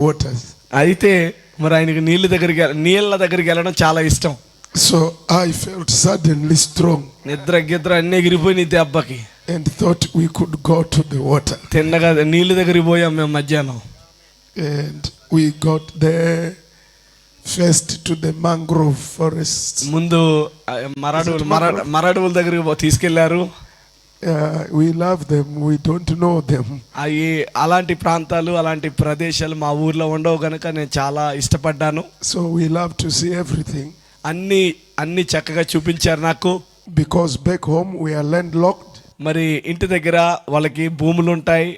waters. అయితే మరి ఆయనకి నీళ్ళ దగ్గరికి వెళ్ళడం చాలా ఇష్టం. So I felt suddenly strong నిద్ర అన్నీ ఎగిరిపోయినాయి దెబ్బకి. and thought we could go to the water. తిన్నగా నీళ్ళ దగ్గరికి పోయాం మేము మధ్యాహ్నం. And we got there first to the mangrove forest. ముందు మరడువుల దగ్గరికి తీసుకెళ్లారు. We love them, we don't know them. అలాంటి ప్రాంతాలు అలాంటి ప్రదేశాలు మా ఊర్లో ఉండవు కనుక నేను చాలా ఇష్టపడ్డాను. So we love to see everything. అన్ని చక్కగా చూపించారు నాకు. Because back home we are landlocked. మరి ఇంటి దగ్గర వాళ్ళకి భూములు ఉంటాయి,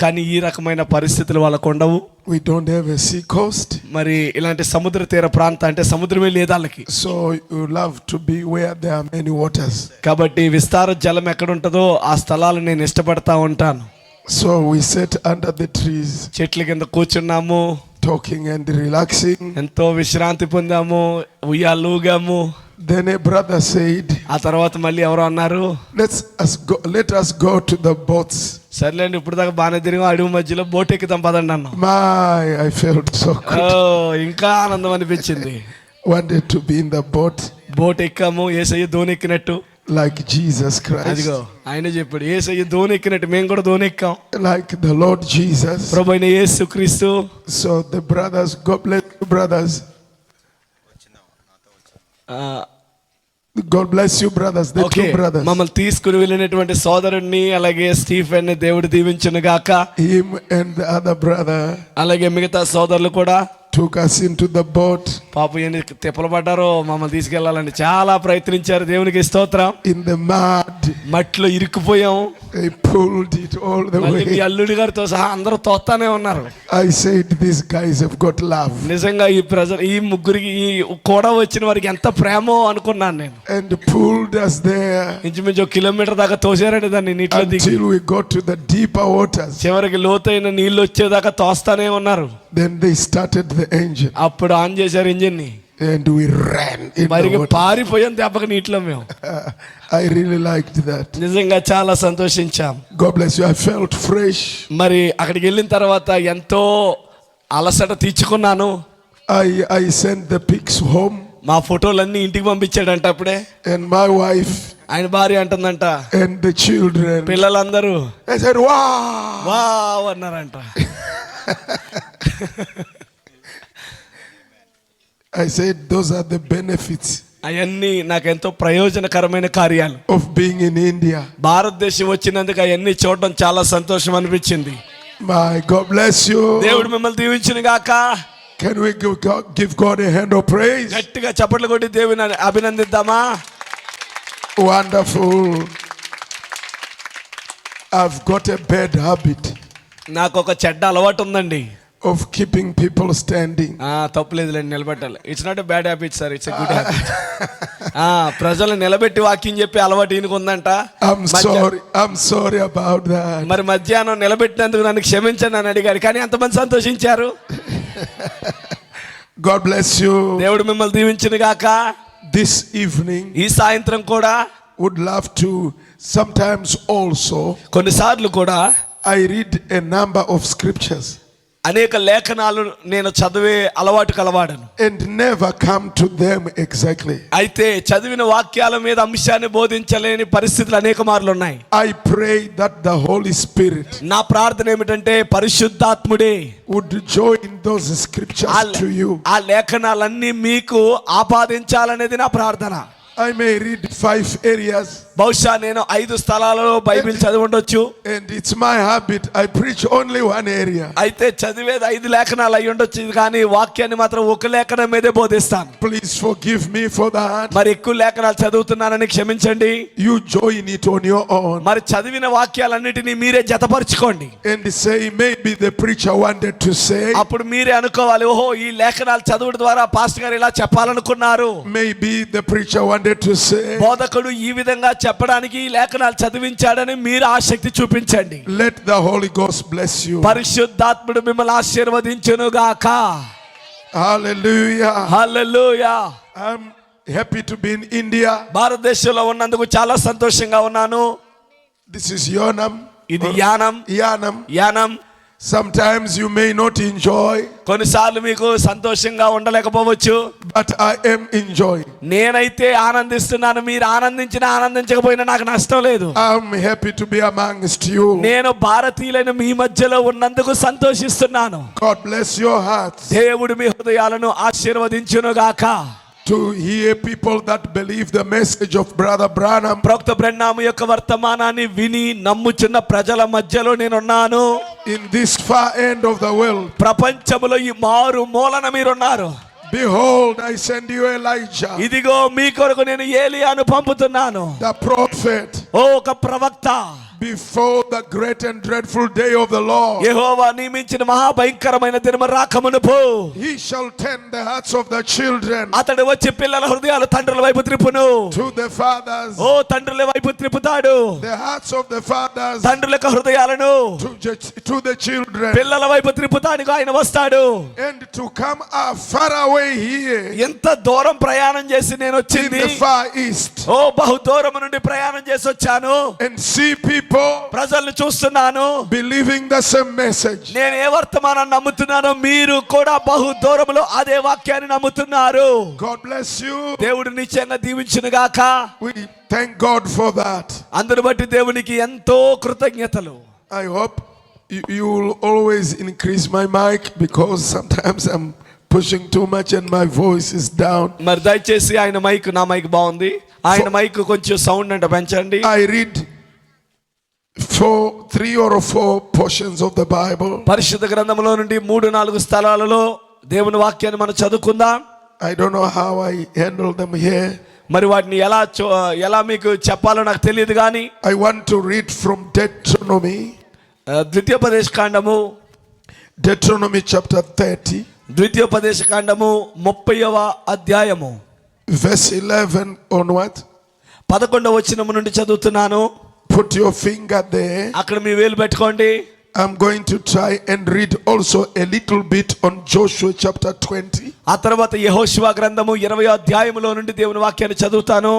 కానీ ఈ రకమైన పరిస్థితులు వాళ్ళకు ఉండవు. We don't have a sea coast. మరి ఇలాంటి సముద్ర తీర ప్రాంతం అంటే సముద్రమే లేదు వాళ్ళకి. So you love to be where there are many waters. కాబట్టి విస్తార జలం ఎక్కడ ఉంటుందో ఆ స్థలాలు నేను ఇష్టపడతా ఉంటాను. So we sat under the trees, చెట్ల కింద కూర్చున్నాము, talking and relaxing. ఎంతో విశ్రాంతి పొందాము, ఉయ్యాలూగాము. Then a brother said, ఆ తర్వాత మళ్ళీ ఎవరో అన్నారు, let us go to the boats. సర్లేండి ఇప్పుడు దాకా బాగానే తిరిగి అడుగు మధ్యలో బోట్ ఎక్కుదాం పదండి అన్నా. I felt so good. ఇంకా ఆనందం అనిపించింది. Wanted to be in the boat. Boat ఎక్కాము, యేసయ్య దోణి ఎక్కినట్టు. Like Jesus Christ. అదిగో ఆయన చెప్పాడు, యేసయ్య దోణి ఎక్కినట్టు మేము కూడా దోణి ఎక్కాం. Like the Lord Jesus. ప్రభువైన యేసుక్రీస్తు. So the brothers, God bless you brothers. God bless you brothers. The two brothers. మమ్మల్ని తీసుకుని వెళ్ళినటువంటి సోదరుడిని అలాగే స్టీఫెన్ ని దేవుడు దీవించును గాక. Him and the other brother. అలాగే మిగతా సోదరులు కూడా took us into the boat. పాపం ఎన్ని తిప్పలు పడ్డారో మమ్మల్ని తీసుకెళ్లాలని చాలా ప్రయత్నించారు. దేవునికి స్తోత్రం. In the mud. మట్టిలో ఇరుక్కుపోయాం. They pulled it all the way. మీ అల్లుడి గారితో సహా అందరూ తోస్తానే ఉన్నారు. I said these guys have got love. నిజంగా ఈ ముగ్గురికి కూడా వచ్చిన వారికి ఎంత ప్రేమో అనుకున్నాను నేను. And pulled us there. ఇంచుమించు 1 కిలోమీటర్ దాకా తోసారండి దాన్ని నీటిలో దిగి. Until we got to the deeper waters. చివరికి లోతైన నీళ్లు వచ్చేదాకా తోస్తానే ఉన్నారు. Then they started the engine. అప్పుడు ఆన్ చేశారు ఇంజిన్ ని. And we ran in మరి the water. పారిపోయాం దెబ్బకి నీటిలో మేము. I really liked that. నిజంగా చాలా సంతోషించాం. God bless you. I felt fresh. మరి అక్కడికి వెళ్ళిన తర్వాత ఎంతో అలసట తీర్చుకున్నాను. I sent the pics home. మా ఫోటోలన్నీ ఇంటికి పంపించాడంట అప్పుడే. And my wife. ఆయన భార్య అంటుందంట. And the children. పిల్లలందరూ. I said wow అన్నారంట. I said those are the benefits. అవన్నీ నాకెంతో ప్రయోజనకరమైన కార్యాలు. Of being in India. భారతదేశం వచ్చినందుకు అవన్నీ చూడడం చాలా సంతోషం అనిపించింది. My God bless you. దేవుడు మిమ్మల్ని దీవించును గాక. Can we give God a hand of praise? గట్టిగా చప్పట్లు కొట్టి దేవుని అభినందిద్దామా? Wonderful. I've got a bad habit. నాకు ఒక చెడ్డ అలవాటు ఉందండి. Of keeping people standing. తప్పులేదులేండి, నిలబెట్టాలి. It's not a bad habit sir, it's a good habit. ప్రజలు నిలబెట్టి వాక్యం చెప్పే అలవాటు ఈయనకు ఉందంట. I'm sorry about that. మరి మధ్యాహ్నం నిలబెట్టినందుకు నన్ను క్షమించండి అని అడిగారు, కానీ ఎంతమంది సంతోషించారు? God bless you. దేవుడు మిమ్మల్ని దీవించును గాక. This evening ఈ సాయంత్రం కూడా would love to sometimes also కొన్నిసార్లు కూడా I read a number of scriptures. అనేక లేఖనాలు నేను చదివే అలవాటు కలవాడను. And never come to them exactly. అయితే చదివిన వాక్యాల మీద అంశాన్ని బోధించలేని పరిస్థితులు అనేక మార్లు ఉన్నాయి. I pray that the Holy Spirit నా ప్రార్థన ఏమిటంటే పరిశుద్ధాత్ముడే would join those scriptures to you. ఆ లేఖనాలన్నీ మీకు ఆపాదించాలనేది నా ప్రార్థన. I may read 5 areas. బహుశా నేను 5 స్థలాలలో బైబిల్ చదివి ఉండొచ్చు. And it's my habit, I preach only one area. అయితే చదివేది 5 లేఖనాలు అయి ఉండొచ్చు, కానీ వాక్యాన్ని మాత్రం ఒక లేఖనం మీదే బోధిస్తాను. Please forgive me for that. మరి ఎక్కువ లేఖనాలు చదువుతున్నానని క్షమించండి. You join it on your own. మరి చదివిన వాక్యాలన్నిటినీ మీరే జతపరచుకోండి. And say maybe the preacher wanted to say. అప్పుడు మీరే అనుకోవాలి, ఓహో ఈ లేఖనాలు చదవడం ద్వారా పాస్టర్ గారు ఇలా చెప్పాలనుకున్నారు. Maybe the preacher wanted to say. బోధకుడు ఈ విధంగా చెప్పడానికి ఈ లేఖనాలు చదివించాడని మీరు ఆసక్తి చూపించండి. Let the Holy Ghost bless you. పరిశుద్ధాత్ముడు మిమ్మల్ని ఆశీర్వదించును గాక. Hallelujah. Hallelujah. I'm happy to be in India. భారతదేశంలో ఉన్నందుకు చాలా సంతోషంగా ఉన్నాను. This is Yanam. ఇది Yanam. Yanam. Yanam. Sometimes you may not enjoy, కొన్నిసార్లు మీకు సంతోషంగా ఉండలేకపోవచ్చు. but I am enjoying. నేనైతే ఆనందిస్తున్నాను. మీరు ఆనందించినా ఆనందించకపోయినా నాకు నష్టం లేదు. I'm happy to be amongst you. నేను భారతీయులైన మీ మధ్యలో ఉన్నందుకు సంతోషిస్తున్నాను. God bless your hearts. దేవుడు మీ హృదయాలను ఆశీర్వదించునుగాక. To hear people that believe the message of Brother Branham. ప్రవక్త బ్రహ్నాము యొక్క వర్తమానాన్ని విని నమ్ముచున్న ప్రజల మధ్యలో నేనున్నాను. In this far end of the world, ప్రపంచములో ఈ మారు మూలన మీరున్నారు. behold, I send you Elijah, ఇదిగో మీ కొరకు నేను ఏలియాను పంపుతున్నాను. the prophet, ఒక ప్రవక్త. before the great and dreadful day of the Lord. యెహోవా నియమించిన మహాభయంకరమైన దినము రాకమునుపు He shall turn the hearts of the children అతడు వచ్చి పిల్లల హృదయాలు తండ్రుల వైపు త్రిప్పును. to the fathers, తండ్రుల వైపు త్రిప్పుతాడు. the hearts of the fathers తండ్రుల యొక్క హృదయాలను to the children, పిల్లల వైపు త్రిప్పుతానికి ఆయన వస్తాడు. and to come far away here ఎంత దూరం ప్రయాణం చేసి నేను in వచ్చింది. the far east, బహు దూరం నుండి ప్రయాణం చేసి వచ్చాను. and see people ప్రజల్ని చూస్తున్నాను. believing the same message. నేను ఏ వర్తమానాన్ని నమ్ముతున్నానో మీరు కూడా బహు దూరంలో అదే వాక్యాన్ని నమ్ముతున్నారు. God bless you. దేవుడు నిశ్చయంగా దీవించునుగాక. We thank God for that. అందును బట్టి దేవునికి ఎంతో కృతజ్ఞతలు. I hope you will always increase my mic, because sometimes I'm pushing too much and my voice is down. మరి దయచేసి ఆయన మైక్, నా మైక్ బాగుంది, ఆయన మైక్ కొంచెం సౌండ్ అంటే పెంచండి. I read 3 or 4 portions of the Bible. పరిశుద్ధ గ్రంథంలో నుండి 3-4 స్థలాలలో దేవుని వాక్యాన్ని మనం చదువుకుందాం. I don't know how I handle them here. మరి వాటిని ఎలా మీకు చెప్పాలో నాకు తెలియదు కానీ I want to read from Deuteronomy. ద్వితీయోపదేశ కాండము, Deuteronomy chapter 30, ద్వితీయోపదేశ కాండము 30వ అధ్యాయము verse 11 onward. 11వ వచనము నుండి చదువుతున్నాను. Put your finger there. అక్కడ మీ వేలు పెట్టుకోండి. I'm going to try and read also a little bit on Joshua chapter 20. ఆ తర్వాత యెహోషువ గ్రంథము 20వ అధ్యాయములో నుండి దేవుని వాక్యాన్ని చదువుతాను.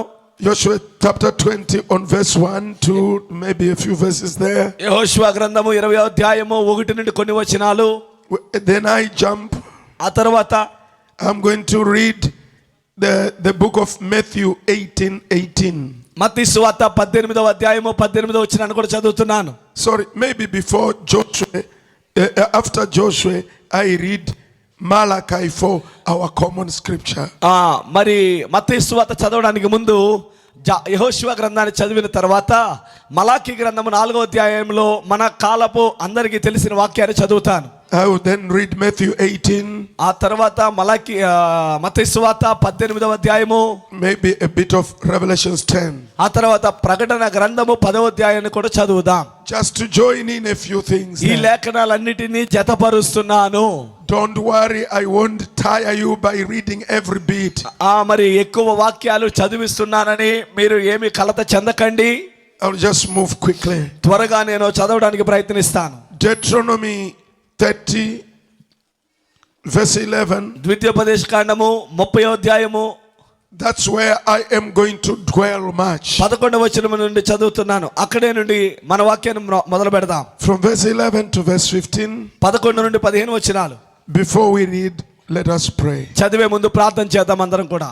Joshua chapter 20 on verse 1 to maybe a few verses there. యెహోషువ గ్రంథము 20వ అధ్యాయము 1 నుండి కొన్ని వచనాలు. Then I jump. ఆ తర్వాత I'm going to read the book of Matthew 18:18. మత్తయి సువార్త 18వ అధ్యాయము 18వ వచనాన్ని కూడా చదువుతున్నాను. Sorry, maybe before Joshua, after Joshua, I read Malachi 4, our common scripture. మరి మత్తయి సువార్త చదవడానికి ముందు యెహోషువ గ్రంథాన్ని చదివిన తర్వాత మలాకి గ్రంథము 4వ అధ్యాయంలో మన కాలపు అందరికీ తెలిసిన వాక్యాన్ని చదువుతాను. I will then read Matthew 18. ఆ తర్వాత మత్తయి సువార్త 18వ అధ్యాయము, maybe a bit of Revelations 10. ఆ తర్వాత ప్రకటన గ్రంథము 10వ అధ్యాయాన్ని కూడా చదువుదాం. Just to join in a few things. ఈ లేఖనాలన్నిటినీ జతపరుస్తున్నాను. Don't worry, I won't tire you by reading every bit. మరి ఎక్కువ వాక్యాలు చదివిస్తున్నానని మీరు ఏమి కలత చెందకండి. I'll just move quickly. త్వరగా నేను చదవడానికి ప్రయత్నిస్తాను. Deuteronomy 30 verse 11. ద్వితీయోపదేశ కాండము 30వ అధ్యాయము. That's where I am going to dwell much. 11వ వచనం నుండి చదువుతున్నాను. అక్కడే నుండి మన వాక్యాన్ని మొదలు పెడదాం. From verse 11 to verse 15. 11 నుండి 15 వచనాలు. Before we read, let us pray. చదివే ముందు ప్రార్థన చేద్దాం అందరం కూడా.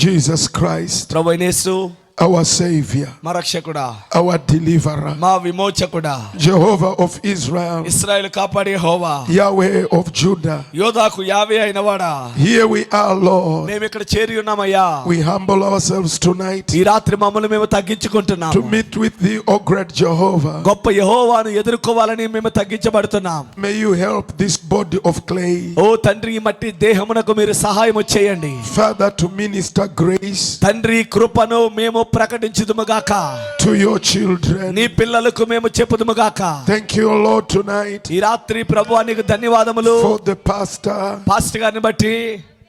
Jesus Christ, ప్రభువైన యేసు, our Savior, మా రక్షకుడా, our Deliverer, మా విమోచకుడా, Jehovah of Israel, ఇశ్రాయేలు కాపాడే యెహోవా, Yahweh of Judah, యోదాకు యావే అయినవాడా, here we are, Lord. మేము ఇక్కడ చేరి ఉన్నామయ్యా. We humble ourselves tonight ఈ రాత్రి మమ్మల్ని మేము తగ్గించుకుంటున్నాం. to meet with thee, O great Jehovah. గొప్ప యెహోవాను ఎదుర్కోవాలని మేము తగ్గించబడుతున్నాం. May you help this body of clay, తండ్రి, ఈ మట్టి దేహమునకు మీరు సహాయం చేయండి. Father, to minister grace తండ్రి, కృపను మేము ప్రకటించుదుముగాక. to your children. నీ పిల్లలకు మేము చెప్పుదుముగాక. Thank you, Lord, tonight ఈ రాత్రి ప్రభువా నీకు ధన్యవాదములు. for the pastor, పాస్టర్ గారిని బట్టి,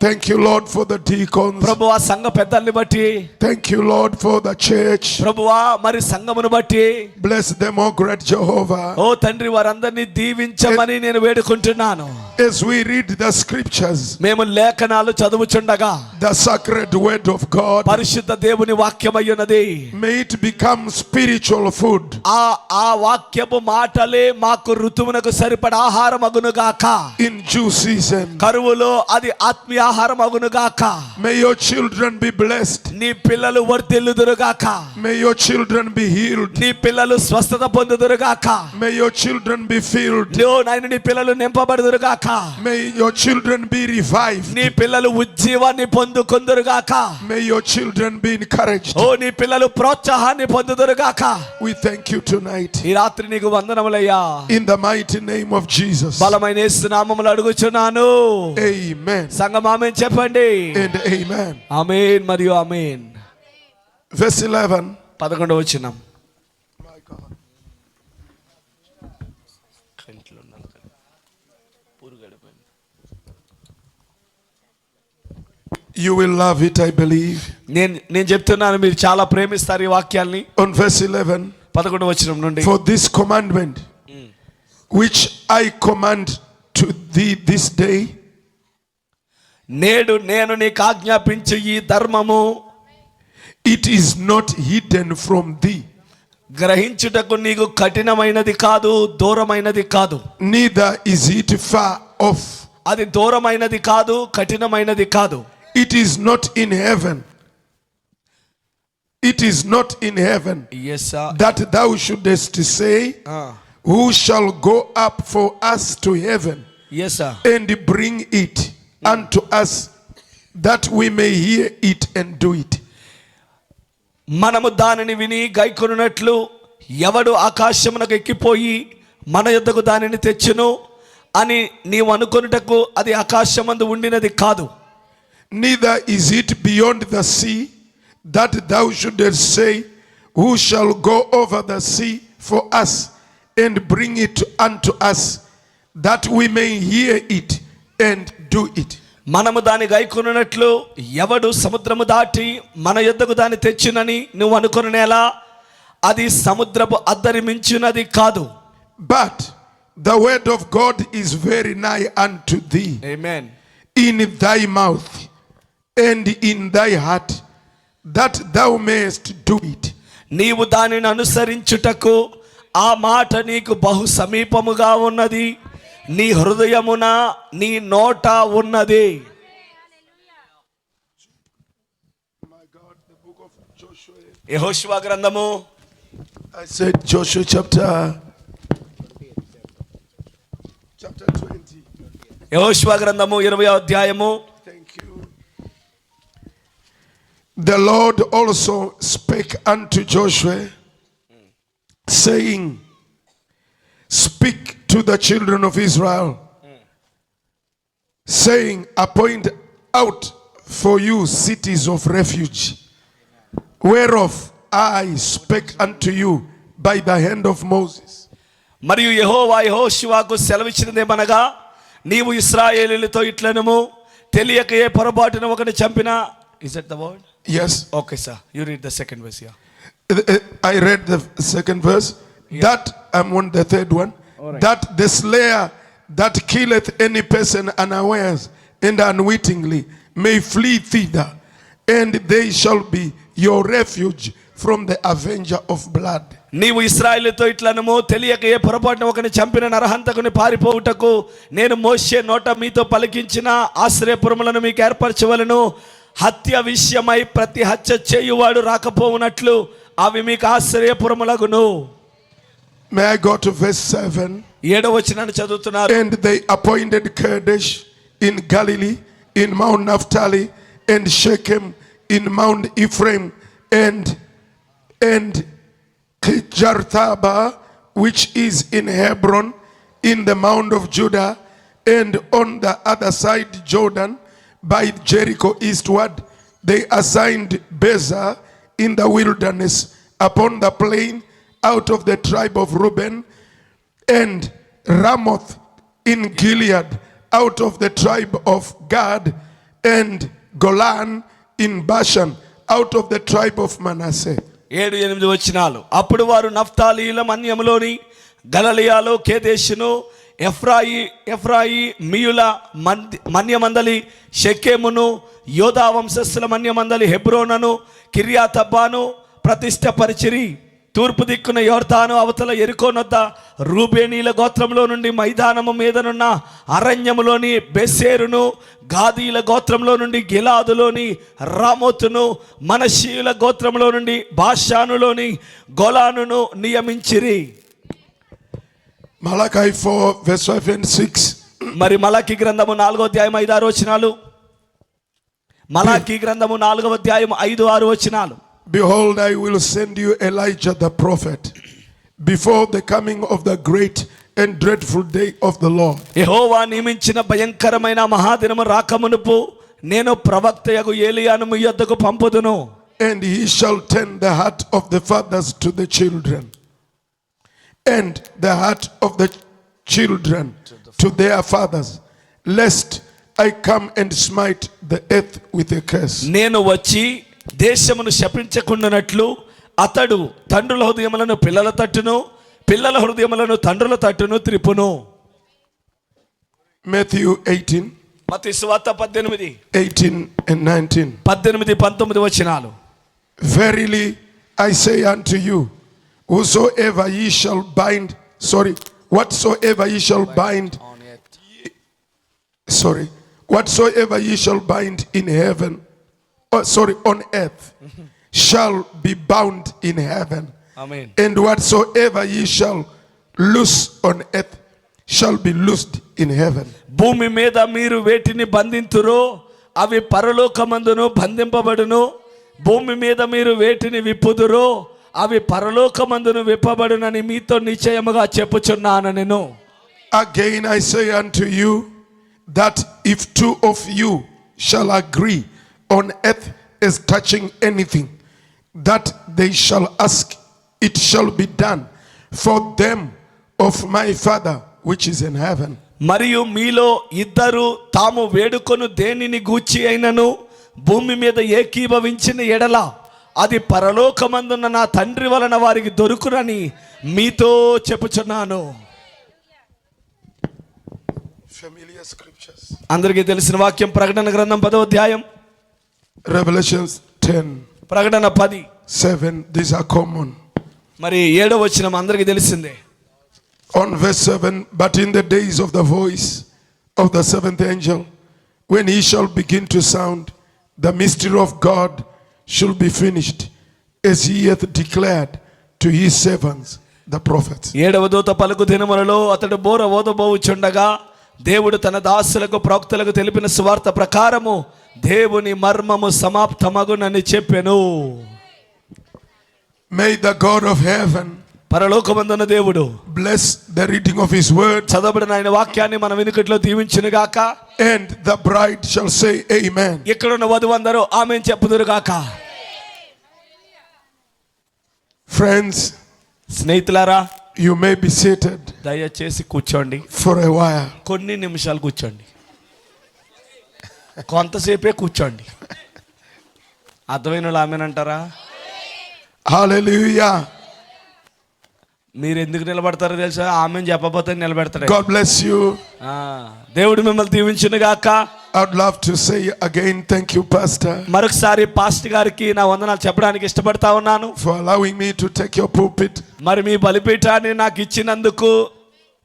Thank you, Lord, for the deacons. ప్రభువా సంఘ పెద్దల్ని బట్టి, Thank you, Lord, for the church. ప్రభువా మరి సంఘమును బట్టి, Bless them, O great Jehovah. ఓ తండ్రి వారందరినీ దీవించమని నేను వేడుకుంటున్నాను. As we read the scriptures, మేము లేఖనాలు చదువుచుండగా the sacred word of God, పరిశుద్ధ దేవుని వాక్యమయ్యున్నది. may it become spiritual food. ఆ వాక్యపు మాటలే మాకు ఋతువునకు సరిపడ ఆహారం అగునుగాక. In due season, కరువులో అది ఆత్మీయ ఆహారం అగునుగాక. may your children be blessed. నీ పిల్లలు వర్ధిల్లుదురుగాక. May your children be healed. నీ పిల్లలు స్వస్థత పొందుదురుగాక. May your children be filled. నాయన నీ పిల్లలు నింపబడుదురుగాక. May your children be revived. నీ పిల్లలు ఉజ్జీవాన్ని పొందుకొందురుగాక. May your children be encouraged. ఓ నీ పిల్లలు ప్రోత్సాహాన్ని పొందుదురుగాక. We thank you tonight. ఈ రాత్రి నీకు వందనములయ్యా. In the mighty name of Jesus. బలమైన యేసు నామములో అడుగుచున్నాను. Amen. సంఘం ఆమేన్ చెప్పండి. And amen. ఆమేన్ మరియు ఆమేన్. Verse 11. 11వ వచనం. My God. You will love it, I believe. నేను చెప్తున్నాను, మీరు చాలా ప్రేమిస్తారు ఈ వాక్యాల్ని. On verse 11. 11వ వచనం నుండి. For this commandment which I command to thee this day, నేడు నేను నీకు ఆజ్ఞాపించు ఈ ధర్మము it is not hidden from thee, గ్రహించుటకు నీకు కఠినమైనది కాదు, దూరమైనది కాదు. neither is it far off. అది దూరమైనది కాదు, కఠినమైనది కాదు. It is not in heaven. It is not in heaven Yes sir. that thou shouldest say, who shall go up for us to heaven Yes sir. and bring it unto us, that we may hear it and do it. మనము దానిని విని గైకొనున్నట్లు ఎవడు ఆకాశమునకు ఎక్కిపోయి మన యొద్దకు దానిని తెచ్చును అని నీవు అనుకొనుటకు అది ఆకాశమందు ఉండినది కాదు. Neither is it beyond the sea, that thou shouldest say, who shall go over the sea for us and bring it unto us, that we may hear it and do it. మనము దాని గైకొనున్నట్లు ఎవడు సముద్రము దాటి మన యొద్దకు దాన్ని తెచ్చునని నువ్వు అనుకొనునేలా అది సముద్రపు అద్దరి మించునది కాదు. But the word of God is very nigh unto thee, Amen. in thy mouth and in thy heart, that thou mayest do it. నీవు దానిని అనుసరించుటకు ఆ మాట నీకు బహు సమీపముగా ఉన్నది, నీ హృదయమున నీ నోట ఉన్నది. My God, the book of Joshua. యెహోషువ గ్రంథము, I said Joshua chapter 20. యెహోషువ గ్రంథము 20వ అధ్యాయము. Thank you. The Lord also spake unto Joshua, saying, speak to the children of Israel, saying, appoint out for you cities of refuge, whereof I spake unto you by the hand of Moses. మరియు యెహోవా యెహోషువకు సెలవిచ్చినదేమనగా, నీవు ఇశ్రాయేలీయులతో ఇట్లనుము, తెలియక ఏ పొరపాటున ఒకని చంపినా. Is that the word? Yes. Okay sir, you read the second verse here. I read the second verse. Yeah. That I'm on the third one. Alright. That the slayer that killeth any person unawares and unwittingly may flee thither, and they shall be your refuge from the avenger of blood. నీవు ఇశ్రాయేలుతో ఇట్లనుము, తెలియక ఏ పొరపాటున ఒకని చంపిన నరహంతకుని పారిపోవుటకు నేను మోషే నోట మీతో పలికించిన ఆశ్రయపురములను మీకు ఏర్పరచవలను. హత్య విషయమై ప్రతి హత్య చేయువాడు రాకపోవునట్లు అవి మీకు ఆశ్రయపురములగును. May I go to verse 7? 7వ వచనాన్ని చదువుతున్నారు. And they appointed Kadesh in Galilee, in Mount Naphtali, and Shechem in Mount Ephraim, and Kirjathaba, which is in Hebron, in the Mount of Judah, and on the other side Jordan, by Jericho eastward, they assigned Bezer in the wilderness upon the plain out of the tribe of Reuben, and Ramoth in Gilead out of the tribe of Gad, and Golan in Bashan, out of the tribe of Manasseh. 7-8 వచనాలు. అప్పుడు వారు నఫ్తాలీల మన్యములోని గలిలయలో కేదేశును ఎఫ్రాయి మీయుల మన్యమందలి షెకెమును యోధా వంశస్థుల మన్యమందలి హెబ్రోనను కిర్యాతబ్బాను ప్రతిష్టపరిచిరి. తూర్పు దిక్కున యోర్దాను అవతల యెరికోనొద్ద రూబేనీల గోత్రంలో నుండి మైదానము మీదనున్న అరణ్యములోని బెసేరును, గాదీల గోత్రంలో నుండి గిలాదులోని రామోతును, మనషీయుల గోత్రంలో నుండి బాషానులోని గోలానును నియమించిరి. Malachi 4 verse 5 and 6. మరి మలాకి గ్రంథము 4వ అధ్యాయం 5-6 వచనాలు. మలాకి గ్రంథము 4వ అధ్యాయం 5-6 వచనాలు. Behold, I will send you Elijah the prophet before the coming of the great and dreadful day of the Lord. యెహోవా నియమించిన భయంకరమైన మహాదినము రాకమునుపు నేను ప్రవక్తయగు ఏలియాను మీ యొద్దకు పంపుదును. And he shall turn the heart of the fathers to the children, and the heart of the children to their fathers, lest I come and smite the earth with a curse. నేను వచ్చి దేశమును శపించకుండానట్లు అతడు తండ్రుల హృదయములను పిల్లల తట్టును, పిల్లల హృదయములను తండ్రుల తట్టును త్రిపును. Matthew 18, మత్తయి సువార్త 18 and 19. 18-19 వచనాలు. Verily I say unto you, whatsoever ye shall bind in heaven, on earth, shall be bound in heaven. Amen. And whatsoever ye shall loose on earth shall be loosed in heaven. భూమి మీద మీరు వేటిని బంధింతురో అవి పరలోకమందును బంధింపబడును. భూమి మీద మీరు వేటిని విప్పుదురో అవి పరలోకమందును విప్పబడునని మీతో నిశ్చయముగా చెప్పుచున్నాను నేను. Again I say unto you, that if two of you shall agree on earth as touching anything that they shall ask, it shall be done for them of my Father which is in heaven. మరియు మీలో ఇద్దరు తాము వేడుకొను దేనిని గూర్చి అయినను భూమి మీద ఏకీభవించిన ఎడల అది పరలోకమందున్న నా తండ్రి వలన వారికి దొరుకునని మీతో చెప్పుచున్నాను. Familiar scriptures. అందరికీ తెలిసిన వాక్యం ప్రకటన గ్రంథం 10వ అధ్యాయం, Revelations 10, ప్రకటన 10:7. these are common. మరి 7వ వచనం అందరికీ తెలిసిందే. On verse 7, but in the days of the voice of the seventh angel, when he shall begin to sound, the mystery of God shall be finished, as he hath declared to his servants the prophets. 7వ దూత పలుకు దినములలో అతడు బోర ఓదబోవుచుండగా దేవుడు తన దాసులకు ప్రవక్తలకు తెలిపిన సువార్త ప్రకారము దేవుని మర్మము సమాప్తమగునని చెప్పెను. May the God of heaven పరలోకమందున్న దేవుడు bless the reading of his word, చదవబడిన ఆయన వాక్యాన్ని మన వెనుకట్లో దీవించును గాక. and the bride shall say amen. ఇక్కడున్న వధువందరూ ఆమేన్ చెప్పుదురు గాక. Friends, స్నేహితులారా, you may be seated దయచేసి కూర్చోండి. for a while. కొన్ని నిమిషాలు కూర్చోండి, కొంతసేపే కూర్చోండి. అర్థమైన వాళ్ళు ఆమేన్ అంటారా? Hallelujah. మీరు ఎందుకు నిలబడతారో తెలుసా? ఆమేన్ చెప్పకపోతే నిలబెడతాడు. God bless you. దేవుడు మిమ్మల్ని దీవించును గాక. I'd love to say again, thank you, Pastor, మరొకసారి పాస్టర్ గారికి నా వందనాలు చెప్పడానికి ఇష్టపడతా ఉన్నాను. for allowing me to take your pulpit మరి మీ బలిపీఠాన్ని నాకు ఇచ్చినందుకు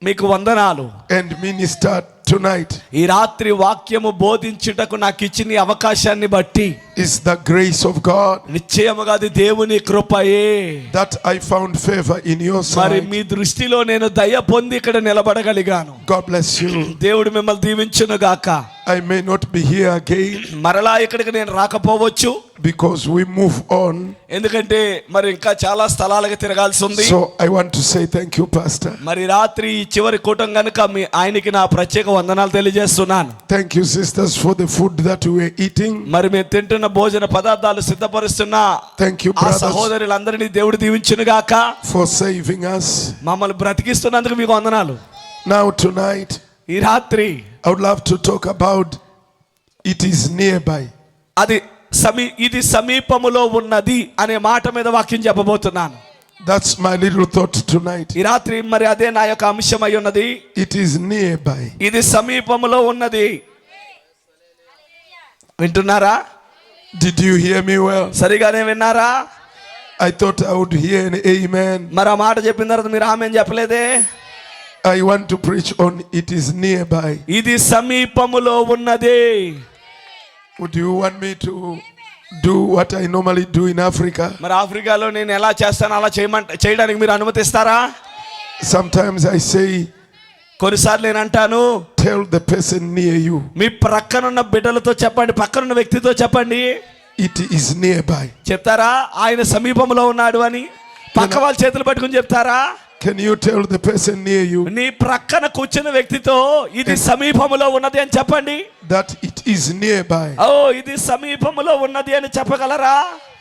మీకు వందనాలు. and minister tonight. ఈ రాత్రి వాక్యము బోధించుటకు నాకు ఇచ్చిన ఈ అవకాశాన్ని బట్టి Is the grace of God నిశ్చయముగా అది దేవుని కృపయే. that I found favor in your మరి sight. మీ దృష్టిలో నేను దయ పొంది ఇక్కడ నిలబడగలిగాను. God bless you. దేవుడు మిమ్మల్ని దీవించును గాక. I may not be here again మరలా ఇక్కడికి నేను రాకపోవచ్చు, because we move on. ఎందుకంటే మరి ఇంకా చాలా స్థలాలకు తిరగాల్సి ఉంది. So I want to say thank you, Pastor. మరి రాత్రి ఈ చివరి కూటం గనుక మీ ఆయనకి నా ప్రత్యేక వందనాలు తెలియజేస్తున్నాను. Thank you, sisters, for the food that we were eating. మరి మేము తింటున్న భోజన పదార్థాలు సిద్ధపరుస్తున్న Thank you, ఆ brothers, సహోదరులందరినీ దేవుడు దీవించును గాక. for saving us. మమ్మల్ని బ్రతికిస్తున్నందుకు మీకు వందనాలు. Now tonight, ఈ రాత్రి I would love to talk about It is nearby. అది ఇది సమీపములో ఉన్నది అనే మాట మీద వాక్యం చెప్పబోతున్నాను. That's my little thought tonight. ఈ రాత్రి మరి అదే నా యొక్క అంశమై ఉన్నది. It is nearby. ఇది సమీపములో ఉన్నది. వింటున్నారా? Did you hear me well? సరిగానే విన్నారా? I thought I would hear an amen. మరి ఆ మాట చెప్పిన తర్వాత మీరు ఆమేన్ చెప్పలేదే. I want to preach on it is nearby. ఇది సమీపములో ఉన్నది. Would you want me to do what I normally do in Africa? మరి ఆఫ్రికాలో నేను ఎలా చేస్తానో అలా చేయడానికి మీరు అనుమతిస్తారా? Sometimes I say, కొన్నిసార్లు నేను అంటాను, tell the person near you. మీ ప్రక్కనున్న బిడ్డలతో చెప్పండి, పక్కనున్న వ్యక్తితో చెప్పండి, it is nearby. చెప్తారా ఆయన సమీపంలో ఉన్నాడు అని? పక్క వాళ్ళ చేతులు పట్టుకుని చెప్తారా? Can you tell the person near you నీ ప్రక్కన కూర్చున్న వ్యక్తితో ఇది సమీపంలో ఉన్నది అని చెప్పండి. that it is nearby? ఓ ఇది సమీపంలో ఉన్నది అని చెప్పగలరా?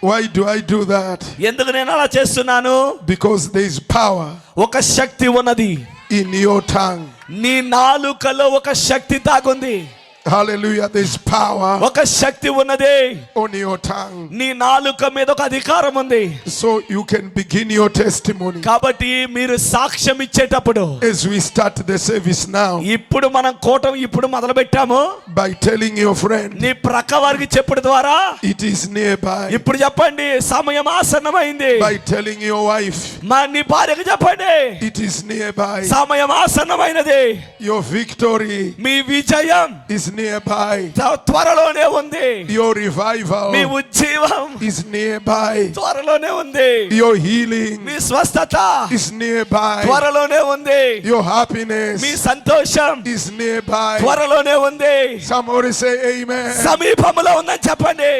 Why do I do that? ఎందుకు నేను అలా చేస్తున్నాను? Because there is power ఒక శక్తి ఉన్నది in your tongue. నీ నాలుకలో ఒక శక్తి దాగుంది. Hallelujah. There is power ఒక శక్తి ఉన్నది on your tongue. నీ నాలుక మీద ఒక అధికారం ఉంది. So you can begin your testimony. కాబట్టి మీరు సాక్ష్యం ఇచ్చేటప్పుడు As we start the service now, ఇప్పుడు మనం కోటం ఇప్పుడు మొదలు పెట్టాము. by telling your friend నీ ప్రక్క వారికి చెప్పడం ద్వారా it is nearby. ఇప్పుడు చెప్పండి సమయం ఆసన్నమైంది. By telling your wife నీ భార్యకు చెప్పండి it is nearby. సమయం ఆసన్నమైనది. Your victory మీ విజయం is nearby. త్వరలోనే ఉంది. Your revival మీ ఉజ్జీవం is nearby. త్వరలోనే ఉంది. Your healing మీ స్వస్థత is nearby. త్వరలోనే ఉంది. Your happiness మీ సంతోషం is nearby. త్వరలోనే ఉంది. Somebody say amen. సమీపంలో ఉందని చెప్పండి.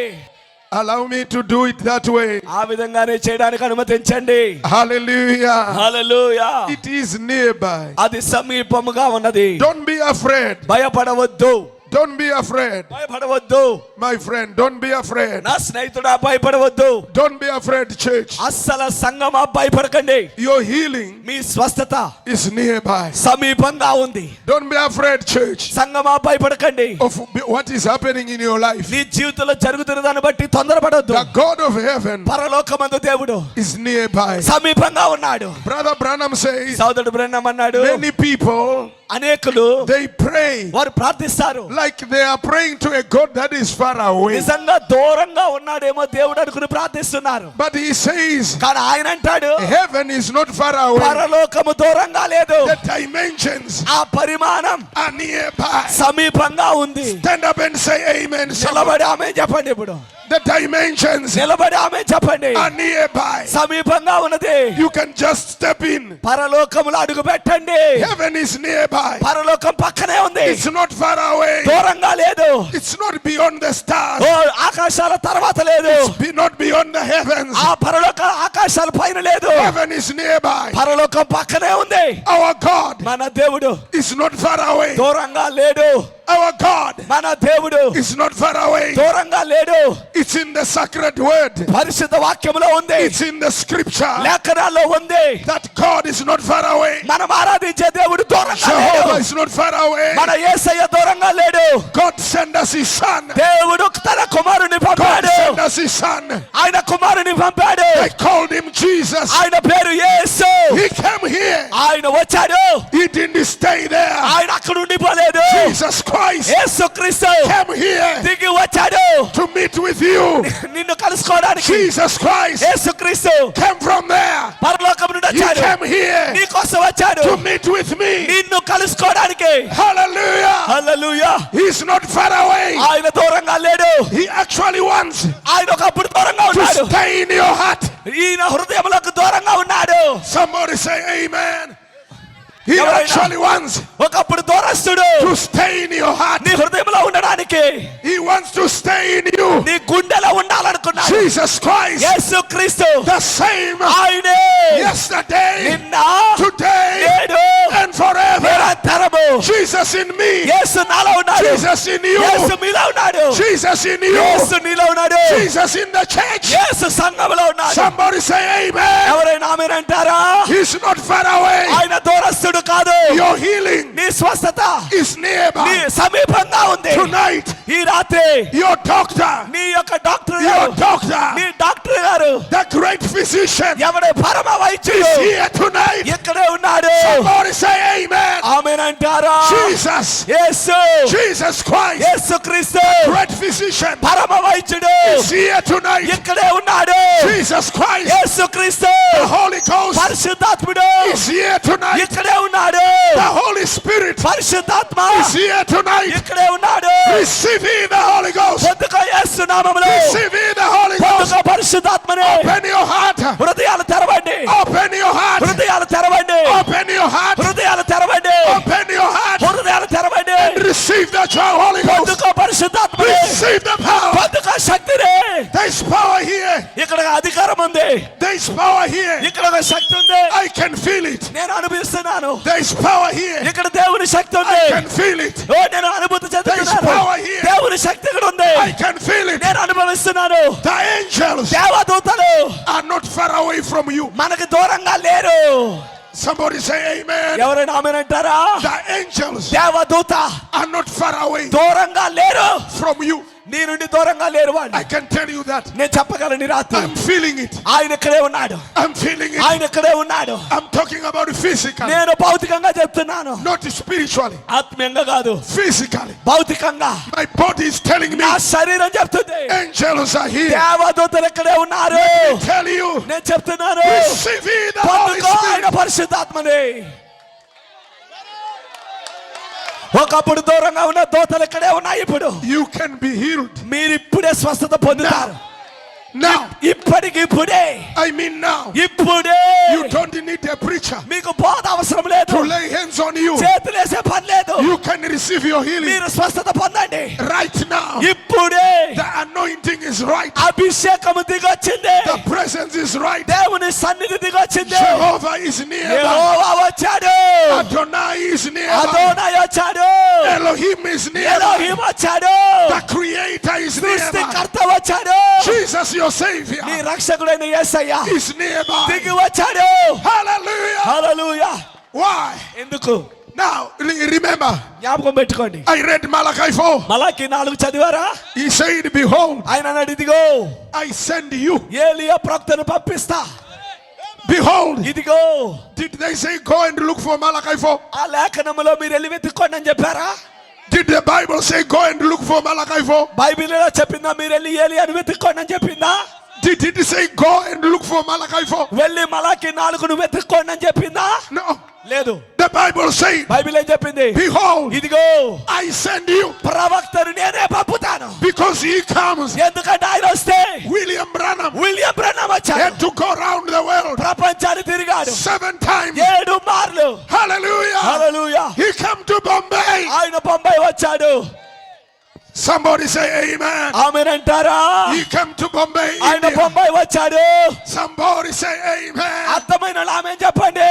Allow me to do it that way. ఆ విధంగానే చేయడానికి అనుమతించండి. Hallelujah. Hallelujah. It is nearby. అది సమీపముగా ఉన్నది. Don't be afraid. భయపడవద్దు. Don't be afraid. భయపడవద్దు. My friend, don't be afraid. నా స్నేహితుడా భయపడవద్దు. Don't be afraid, church. అస్సలు సంగమా భయపడకండి. Your healing మీ స్వస్థత is nearby. సమీపంగా ఉంది. Don't be afraid, church, సంగమా భయపడకండి. of what is happening in your life. నీ జీవితంలో జరుగుతున్న దాన్ని బట్టి తొందరపడొద్దు. The God of heaven పరలోకమందు దేవుడు is nearby. సమీపంగా ఉన్నాడు. Brother Branham says, సోదరుడు బ్రహ్నం అన్నాడు, many people, అనేకులు they pray వారు ప్రార్థిస్తారు like they are praying to a God that is far away. నిజంగా దూరంగా ఉన్నాడేమో దేవుడు అనుకుని ప్రార్థిస్తున్నారు. But he says, కానీ ఆయన అంటాడు heaven is not far away. పరలోకము దూరంగా లేదు. The dimensions ఆ పరిమాణం are nearby. సమీపంగా ఉంది. Stand up and say amen. నిలబడి ఆమె చెప్పండి. ఇప్పుడు The dimensions నిలబడి ఆమె చెప్పండి. are nearby. సమీపంగా ఉన్నది. You can just step in. పరలోకములో అడుగు పెట్టండి. Heaven is nearby. పరలోకం పక్కనే ఉంది. It's not far away. దూరంగా లేదు. It's not beyond the stars. ఓ ఆకాశాల తర్వాత లేదు. It's not beyond the heavens. ఆ పరలోక ఆకాశాల పైన లేదు. Heaven is nearby. పరలోకం పక్కనే ఉంది. Our God మన దేవుడు is not far away. దూరంగా లేడు. Our God మన దేవుడు is not far away. దూరంగా లేడు. It's in the sacred word. పరిశుద్ధ వాక్యములో ఉంది. It's in the scripture లేఖనాల్లో ఉంది. that God is not far away. మనం ఆరాధించే దేవుడు దూరంగా లేడు. Jehovah is not far away. మన యేసయ్య దూరంగా లేడు. God sent us his son. దేవుడు తన కుమారుని God పంపాడు. sent us his son. ఆయన కుమారుని పంపాడు. They called him Jesus. ఆయన పేరు యేసు. He came here. ఆయన వచ్చాడు. He didn't stay there. ఆయన అక్కడ ఉండిపోలేదు. Jesus Christ యేసుక్రీస్తు came here దిగి వచ్చాడు to meet with you. నిన్ను కలుసుకోవడానికి. Jesus Christ యేసుక్రీస్తు came from there. పరలోకం నుండి He వచ్చాడు. came here నీ కోసం వచ్చాడు. to meet with me. నిన్ను కలుసుకోవడానికి. Hallelujah. Hallelujah. He's not far away. ఆయన దూరంగా లేడు. He actually wants ఆయన ఒకప్పుడు దూరంగా to ఉన్నాడు. stay in your heart. ఈయన హృదయంలోకి దూరంగా ఉన్నాడు. Somebody say amen. He ఎవరైనా actually wants ఒకప్పుడు దూరస్తుడు to stay in your heart. నీ హృదయంలో ఉండడానికి. He wants to stay in you. నీ గుండెలో ఉండాలనుకున్నాడు. Jesus Christ, యేసుక్రీస్తు the same ఆయనే yesterday, నిన్న today, నేడు and forever. నిరంతరము. Jesus in me. యేసు నాలో ఉన్నాడు. Jesus in you. యేసు మీలో ఉన్నాడు. Jesus in you. యేసు నీలో ఉన్నాడు. Jesus in the church. యేసు సంఘములో ఉన్నాడు. Somebody say amen. ఎవరైనా ఆమేన్ అంటారా? He's not far away. ఆయన దూరస్తుడు కాదు. Your healing నీ స్వస్థత is nearby. నీ సమీపంగా ఉంది. Tonight, ఈ రాత్రి రాత్రి your doctor, నీ యొక్క డాక్టర్ your గారు doctor, నీ డాక్టర్ గారు the great physician ఎవడే పరమ వైద్యుడు is here tonight. ఇక్కడే ఉన్నాడు. Somebody say amen. ఆమేనంటారా? Jesus, యేసు Jesus Christ, యేసుక్రీస్తు great physician పరమ వైద్యుడు is here tonight. ఇక్కడే ఉన్నాడు. Jesus Christ, యేసుక్రీస్తు the Holy Ghost పరిశుద్ధాత్ముడు is here tonight. ఇక్కడే ఉన్నాడు. The Holy Spirit పరిశుద్ధాత్మ is here tonight. ఇక్కడే ఉన్నాడు. Receive ye the Holy Ghost. పొందుకో యేసు నామములో Receive ye the Holy Ghost. పొందుకో పరిశుద్ధాత్మని. Open your heart. హృదయాలు తెరవండి. Open your heart. హృదయాలు తెరవండి. Open your heart. హృదయాలు తెరవండి. Open your heart. హృదయాలు తెరవండి. Receive the joy, Holy Ghost. పొందుకో పరిశుద్ధాత్మని. Receive the power. పొందుకో శక్తిని. There is power here. ఇక్కడ అధికారం ఉంది. There is power here. ఇక్కడ ఒక శక్తి ఉంది. I can feel it. నేను అనుభవిస్తున్నాను. There is power here. ఇక్కడ దేవుని శక్తి ఉంది. I can feel it. ఓ నేను అనుభూతి చెందుతున్నాను. There is power here. దేవుని శక్తి ఇక్కడ ఉంది. I can feel it. నేను అనుభవిస్తున్నాను. The angels దేవదూతలు are not far away from you. మనకు దూరంగా లేరు. Somebody say amen. ఎవరైనా ఆమేనంటారా? The angels దేవదూత are not far away దూరంగా లేరు. from you. నీ నుండి దూరంగా లేరు వాళ్ళు. I can tell you that. నేను చెప్పగలను రాత్రి. I'm feeling it. ఆయన ఇక్కడే ఉన్నాడు. I'm feeling it. ఆయన ఇక్కడే ఉన్నాడు. I'm talking about physically, నేను భౌతికంగా చెప్తున్నాను. not spiritually. ఆత్మీయంగా కాదు, Physically. భౌతికంగా. My body is telling me నా శరీరం చెప్తుంది. angels are here. దేవదూతలు ఇక్కడే ఉన్నారు. Let me tell you. నేను చెప్తున్నాను. Receive ye the Holy పొందుకో ఆయన Spirit. పరిశుద్ధాత్మని. ఒకప్పుడు దూరంగా ఉన్న దూతలు ఇక్కడే ఉన్నాయి. ఇప్పుడు You can be healed. మీరు ఇప్పుడే స్వస్థత పొందుతారు. Now. ఇప్పటికిప్పుడే. I mean now. ఇప్పుడే. You don't need a preacher మీకు బోధ అవసరం లేదు. to lay hands on you. చేతులేసే పని లేదు. You can receive your healing మీరు స్వస్థత పొందండి. right now. ఇప్పుడే. The anointing is right. అభిషేకము దిగొచ్చింది. The presence is right. దేవుని సన్నిధి దిగొచ్చింది. Jehovah is nearby. యెహోవా వచ్చాడు. Adonai is nearby. అదోనై వచ్చాడు. Elohim is nearby. ఎలోహిం వచ్చాడు. The Creator is nearby. సృష్టికర్త వచ్చాడు. Jesus, your Savior, నీ రక్షకుడైన యేసయ్య is nearby. దిగి వచ్చాడు. Hallelujah. హల్లెలూయా. Why? ఎందుకు? Now, remember, జ్ఞాపకం పెట్టుకోండి. I read Malachi 4. మలాకి 4 చదివారా? He said, behold, ఆయన అన్నాడు, ఇదిగో I send you. ఏలియా ప్రవక్తను పంపిస్తా. Behold. ఇదిగో. Did they say go and look for Malachi 4? ఆ లేఖనములో మీరు వెళ్ళి వెతుక్కోండి అని చెప్పారా? Did the Bible say go and look for Malachi 4? బైబిల్లో చెప్పిందా మీరు వెళ్ళి ఏలియాను వెతుక్కోండి అని చెప్పిందా? Did it say go and look for Malachi 4? వెళ్ళి మలాకి 4ను వెతుక్కోండి అని చెప్పిందా? No. లేదు. The Bible said, బైబిల్ ఏం చెప్పింది? behold, ఇదిగో I send you. ప్రవక్తను నేనే పంపుతాను. Because he comes. ఎందుకంటే ఆయన వస్తే William Branham విలియం బ్రహ్నం వచ్చాడు. had to go around the world ప్రపంచాన్ని తిరిగాడు 7 times. 7 మార్లు. Hallelujah. Hallelujah. He came to Bombay. ఆయన బొంబాయి వచ్చాడు. Somebody say amen. ఆమేనంటారా? He came to Bombay. ఆయన India. బొంబాయి వచ్చాడు. Somebody say amen. అర్థమైన వాళ్ళు ఆమేన్ చెప్పండి.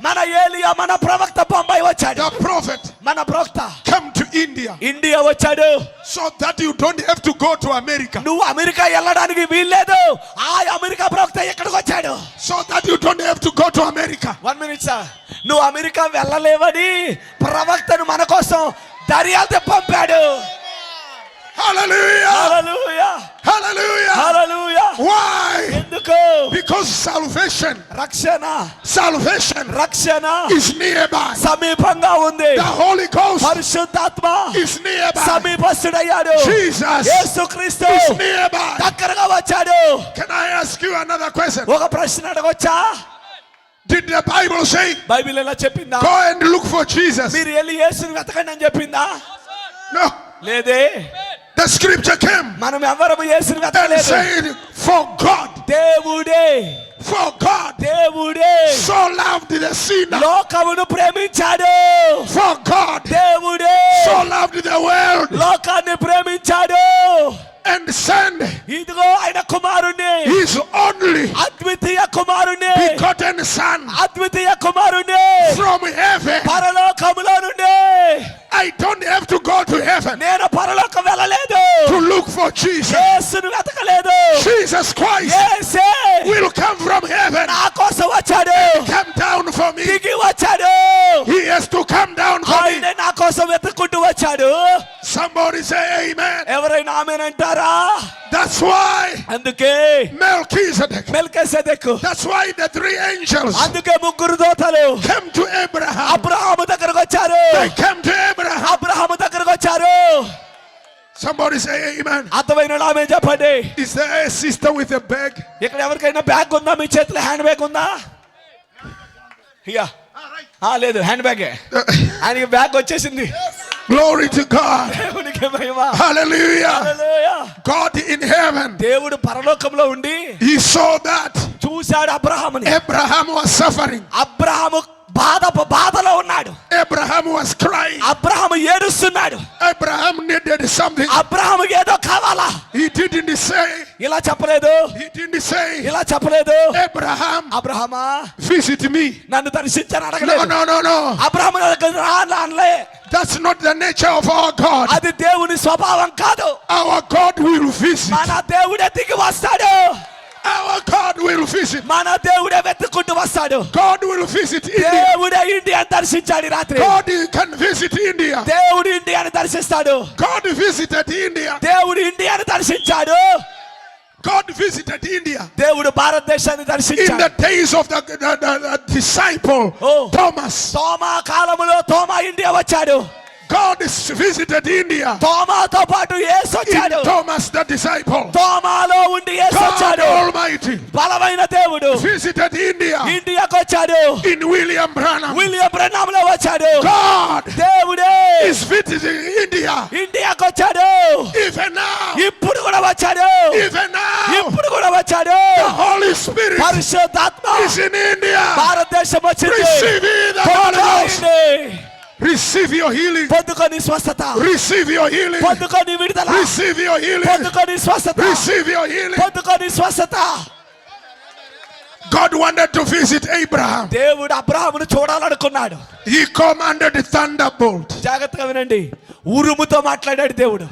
మన ఏలియా మన ప్రవక్త బొంబాయి వచ్చాడు. The prophet మన ప్రవక్త come to India ఇండియా వచ్చాడు. so that you don't have to go to America. నువ్వు అమెరికా వెళ్ళడానికి వీల్లేదు. ఆ అమెరికా ప్రవక్త ఎక్కడికి వచ్చాడు? So that you don't have to go to America. 1 minute sir. నువ్వు అమెరికా వెళ్ళలేవని ప్రవక్తను మన కోసం దర్యాప్తు పంపాడు. Hallelujah. Hallelujah. Hallelujah. Hallelujah. Why? ఎందుకు? Because salvation రక్షణ is nearby. సమీపంగా ఉంది. The Holy Ghost పరిశుద్ధాత్మ is nearby. సమీపస్తుడయ్యాడు. Jesus యేసుక్రీస్తు is nearby. దగ్గరగా వచ్చాడు. Can I ask you another question? ఒక ప్రశ్న అడగొచ్చా? Did the Bible say Bible ఎలా చెప్పిందా? go and look for Jesus? మీరు వెళ్ళి యేసుని వెతకండి అని చెప్పిందా? No. లేదే. The scripture came మనం ఎవరము యేసుని and వెతకలేదు. said, for God దేవుడే so loved the sinner. లోకమును ప్రేమించాడు. For God దేవుడే so loved the world లోకాన్ని ప్రేమించాడు. and sent ఇదిగో ఆయన కుమారుణ్ణి, his only అద్వితీయ కుమారుణ్ణి, begotten son అద్వితీయ కుమారుణ్ణి from heaven. పరలోకములో నుండి. I don't have to go to heaven నేను పరలోకం వెళ్ళలేదు. to look for Jesus. యేసును వెతకలేదు. Jesus Christ యేసే will come from heaven, నా కోసం వచ్చాడు. come down for me. దిగి వచ్చాడు. He has to come down for me. ఆయన నా కోసం వెతుక్కుంటూ వచ్చాడు. Somebody say amen. ఎవరైనా ఆమేన్ అంటారా? That's why అందుకే Melchizedek. Melchizedek, That's why the three angels అందుకే ముగ్గురు దూతలు came to Abraham. అబ్రహాము దగ్గరకు వచ్చారు. They came to Abraham. Abraham దగ్గరకు వచ్చారు. Somebody say amen. అర్థమైన ఆమేన్ చెప్పండి. Is there a sister with a bag? ఇక్కడ ఎవరికైనా బ్యాగ్ ఉందా? మీ చేతిలో హ్యాండ్ బ్యాగ్ ఉందా? లేదు, హ్యాండ్ బ్యాగే. ఆయనకి బ్యాగ్ వచ్చేసింది. Glory to God. దేవునికి మహిమ. Hallelujah. Hallelujah. God in heaven, దేవుడు పరలోకంలో ఉండి he saw that చూశాడు అబ్రహాముని. Abraham was suffering. అబ్రహాము బాధలో ఉన్నాడు. Abraham was crying. అబ్రహాము ఏడుస్తున్నాడు. Abraham needed something. అబ్రహాముకి ఏదో కావాలా? He didn't say. ఇలా చెప్పలేదు. He didn't say. ఇలా చెప్పలేదు. Abraham, అబ్రహామా visit me. నన్ను దర్శించని అడగలేదు. No. అబ్రహాము అనలే. That's not the nature of our God. అది దేవుని స్వభావం కాదు. Our God will visit. మన దేవుడే దిగి వస్తాడు. Our God will visit. మన దేవుడే వెతుక్కుంటూ వస్తాడు. God will visit India. దేవుడే ఇండియాని దర్శించాడు ఈ రాత్రి. God can visit India. దేవుడు ఇండియాని దర్శిస్తాడు. God visited India. దేవుడు ఇండియాని దర్శించాడు. God visited India. దేవుడు భారతదేశాన్ని In దర్శించాడు. the days of the disciple Thomas. తోమా కాలములో తోమా ఇండియా వచ్చాడు. God visited India. తోమాతో పాటు యేసు In వచ్చాడు. Thomas the disciple. తోమాలో ఉండి యేసు God వచ్చాడు. Almighty బలమైన దేవుడు visited India. ఇండియాకు వచ్చాడు. In William Branham. విలియం బ్రహ్నంలో వచ్చాడు. God దేవుడే is visiting India. ఇండియాకు వచ్చాడు. Even now. ఇప్పుడు కూడా వచ్చాడు. Even now. ఇప్పుడు కూడా వచ్చాడు. The Holy Spirit పరిశుద్ధాత్మ is in India. భారతదేశం వచ్చింది. Receive the Holy Ghost. పొందుకోండి. Receive your healing. పొందుకొని స్వస్థత. Receive your healing. పొందుకొని విడుదల. Receive your healing. పొందుకొని స్వస్థత. Receive your healing. పొందుకొని స్వస్థత. God wanted to visit Abraham. దేవుడు అబ్రహామును చూడాలనుకున్నాడు. He commanded the thunderbolt. జాగ్రత్తగా వినండి. ఉరుముతో మాట్లాడాడు దేవుడు.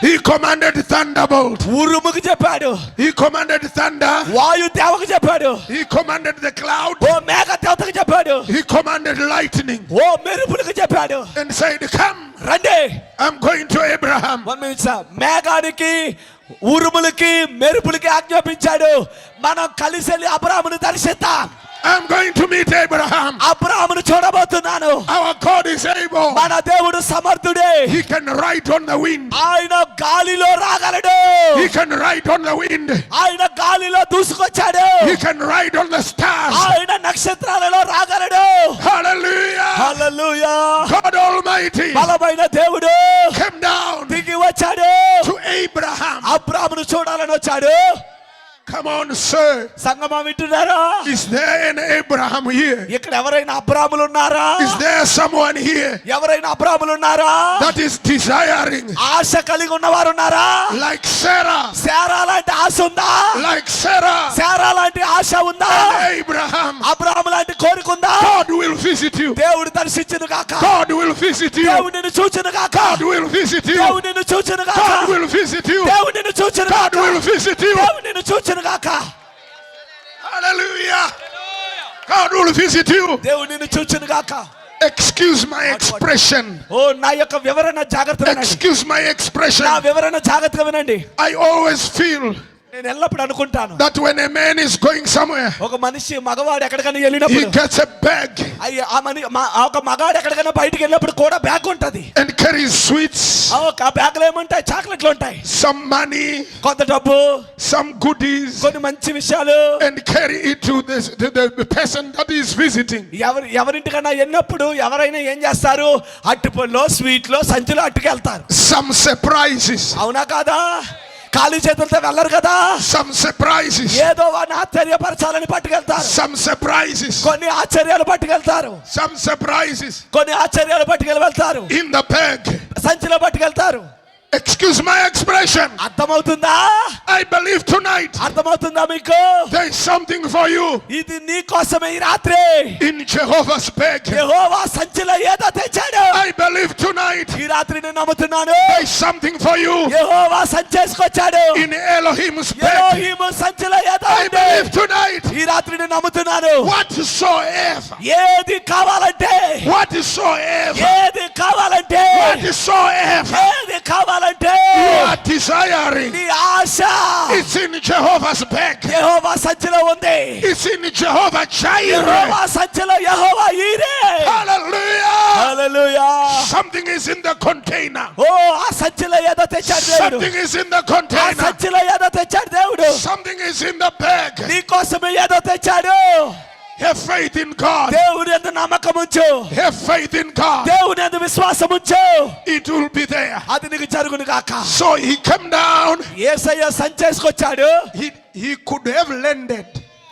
He commanded thunderbolt. ఉరుముకు చెప్పాడు. He commanded thunder. వాయు దేవకు చెప్పాడు. He commanded the cloud. ఓ మేఘ దేవతకు చెప్పాడు. He commanded lightning ఓ మెరుపులకు చెప్పాడు. and said, "Come, రండి. I'm going to Abraham." 1 minute sir. మేఘానికి ఉరుములకి మెరుపులకి ఆజ్ఞాపించాడు. మనం కలిసి వెళ్ళి అబ్రహామును దర్శిద్దాం. I'm going to meet Abraham. అబ్రహామును చూడబోతున్నాను. Our God is able. మన దేవుడు సమర్థుడే. He can ride on the wind. ఆయన గాలిలో రాగలడు. He can ride on the wind. ఆయన గాలిలో దూసుకొచ్చాడు. He can ride on the stars. ఆయన నక్షత్రాలలో రాగలడు. Hallelujah. హల్లెలూయా. God Almighty బలమైన దేవుడు came down దిగి వచ్చాడు. to Abraham. అబ్రహామును చూడాలని వచ్చాడు. Come on, sir. సంగమా వింటున్నారా? Is there an Abraham here? ఇక్కడ ఎవరైనా అబ్రహాములు ఉన్నారా? Is there someone here ఎవరైనా అబ్రహాములు ఉన్నారా? that is desiring, ఆశ కలిగి ఉన్నవారు ఉన్నారా? like Sarah, శారా లాంటి ఆశ ఉందా? like Sarah శారా లాంటి ఆశ ఉందా? and Abraham? అబ్రహాము లాంటి కోరిక ఉందా? God will visit you. దేవుడు దర్శించును గాక. God will visit you. దేవుడు నిన్ను చూచును గాక. God will visit you. దేవుడు నిన్ను చూచును గాక. God will visit you. దేవుడు నిన్ను చూచును God గాక. will visit you. దేవుడు నిన్ను చూచును గాక. Hallelujah. God will visit you. దేవుడు నిన్ను చూచును గాక. Excuse my expression. ఓ నా యొక్క వివరణ జాగ్రత్తగా వినండి. Excuse my expression. నా వివరణ జాగ్రత్తగా వినండి. I always feel నేను ఎల్లప్పుడు అనుకుంటాను. that when a man is going somewhere, ఒక మనిషి మగవాడు ఎక్కడికైనా he వెళ్ళినప్పుడు gets a bag ఒక మగాడు ఎక్కడికైనా బయటికి వెళ్ళినప్పుడు కూడా బ్యాగ్ ఉంటది. and carries sweets, ఆ బ్యాగ్ లో ఏముంటాయి? చాక్లెట్లు ఉంటాయి, some money, కొంత డబ్బు, some goodies, కొన్ని మంచి విషయాలు, and carry it to the person that is visiting. ఎవరింటికన్నా వెళ్ళినప్పుడు ఎవరైనా ఏం చేస్తారు? అట్టుపల్లో స్వీట్లో సంచిలో అట్టుకెళ్తారు. Some surprises. అవునా కాదా? ఖాళీ చేతులతో వెళ్ళరు కదా. Some surprises. ఏదో వాడిని ఆశ్చర్యపరచాలని పట్టుకెళ్తారు. Some surprises. కొన్ని ఆశ్చర్యాలు పట్టుకెళ్తారు. Some surprises. కొన్ని ఆశ్చర్యాలు పట్టుకెళ్ళి వెళ్తారు. In the bag. సంచిలో పట్టుకెళ్తారు. Excuse my expression. అర్థమవుతుందా? I believe tonight అర్థమవుతుందా మీకు? there is something for you ఇది నీ కోసమే ఈ రాత్రి. in Jehovah's bag. యెహోవా సంచిలో ఏదో తెచ్చాడు. I believe tonight ఈ రాత్రి నేను నమ్ముతున్నాను. there is something for you Jehovah సంచేసుకొచ్చాడు. in Elohim's bag. ఎలోహిము సంచిలో ఏదో I ఉంది. believe tonight ఈ రాత్రి నేను నమ్ముతున్నాను. whatsoever, ఏది కావాలంటే whatsoever, ఏది కావాలంటే whatsoever in Jehovah's bag. యెహోవా సంచిలో ఉంది. It's in Jehovah Jireh. యెహోవా సంచిలో యెహోవా ఈరే. Hallelujah. Hallelujah. Something is in the container. ఓ ఆ సంచిలో ఏదో తెచ్చాడు దేవుడు. Something is in the ఆ container. సంచిలో ఏదో తెచ్చాడు దేవుడు. Something is in the bag. నీ కోసమే ఏదో తెచ్చాడు. Have faith in God. దేవుని యందు నమ్మకం ఉంచు. Have faith in God. దేవుని యందు విశ్వాసం ఉంచు. It will be there. అది నీకు జరుగును గాక. So he came down. Yesayya సంచేసుకొచ్చాడు. He could have landed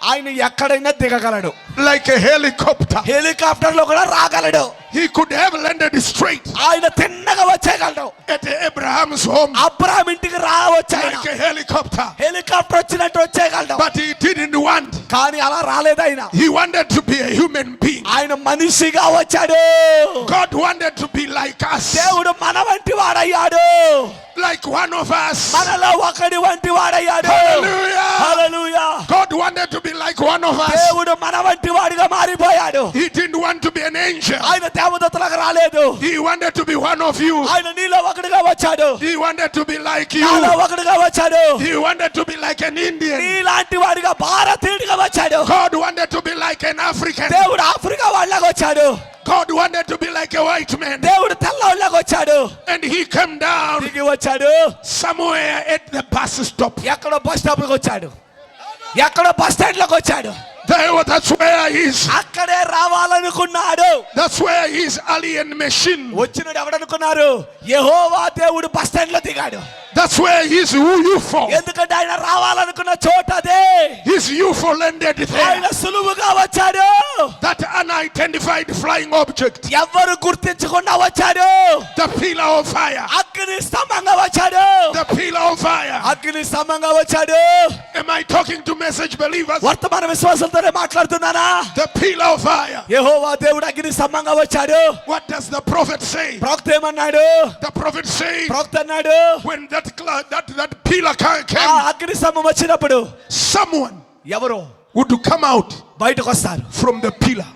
ఆయన ఎక్కడైనా దిగగలడు. like a helicopter. హెలికాప్టర్ లో కూడా రాగలడు. He could have landed straight ఆయన తిన్నగా వచ్చేయగలడు. at Abraham's home అబ్రహాం ఇంటికి రావచ్చు ఆయన. like a helicopter. హెలికాప్టర్ వచ్చినట్టు వచ్చేయగలడు. But he didn't want. కానీ అలా రాలేదు ఆయన. He wanted to be a human being. ఆయన మనిషిగా వచ్చాడు. God wanted to be like us. దేవుడు మన వంటి వాడయ్యాడు. Like one of us. మనలో ఒకడి వంటి వాడయ్యాడు. Hallelujah. Hallelujah. God wanted to be like one of us. దేవుడు మన వంటి వాడిగా మారిపోయాడు. He didn't want to be an angel. ఆయన దేవదూతలకు రాలేదు. He wanted to be one of you. ఆయన నీలో ఒకడిగా వచ్చాడు. He wanted to be like నాలో you. ఒకడిగా వచ్చాడు. He wanted to be like an Indian. నీలాంటి వాడిగా భారతీయుడిగా వచ్చాడు. God wanted to be like an African. దేవుడు ఆఫ్రికా వాళ్ళగా వచ్చాడు. God wanted to be like a white man. దేవుడు తెల్లవాళ్ళగా వచ్చాడు. And he came down దిగి వచ్చాడు. somewhere at the bus stop. ఎక్కడో బస్ స్టాప్ లోకి వచ్చాడు. ఎక్కడో బస్ స్టాండ్ లోకి వచ్చాడు. That's where he's. అక్కడే రావాలనుకున్నాడు. That's where his alien machine. వచ్చినాడు ఎవడనుకున్నారు? యెహోవా దేవుడు బస్ స్టాండ్ లో దిగాడు. That's where his UFO. ఎందుకంటే ఆయన రావాలనుకున్న చోట అదే. His UFO landed ఆయన there. సులువుగా వచ్చాడు. That unidentified flying object. ఎవ్వరు గుర్తించకుండా వచ్చాడు. The pillar of fire. అగ్ని స్తంభంగా వచ్చాడు. The pillar of fire. అగ్ని స్తంభంగా వచ్చాడు. Am I talking to message believers? వర్తమాన విశ్వాసులతోనే మాట్లాడుతున్నానా? The pillar of fire. యెహోవా దేవుడు అగ్ని స్తంభంగా వచ్చాడు. What does the prophet say? ప్రవక్త ఏమన్నాడు? The prophet says ప్రవక్త అన్నాడు, when that pillar ఆ came, అగ్ని స్తంభం వచ్చినప్పుడు someone ఎవరో would come out బయటకు వస్తారు. from the pillar.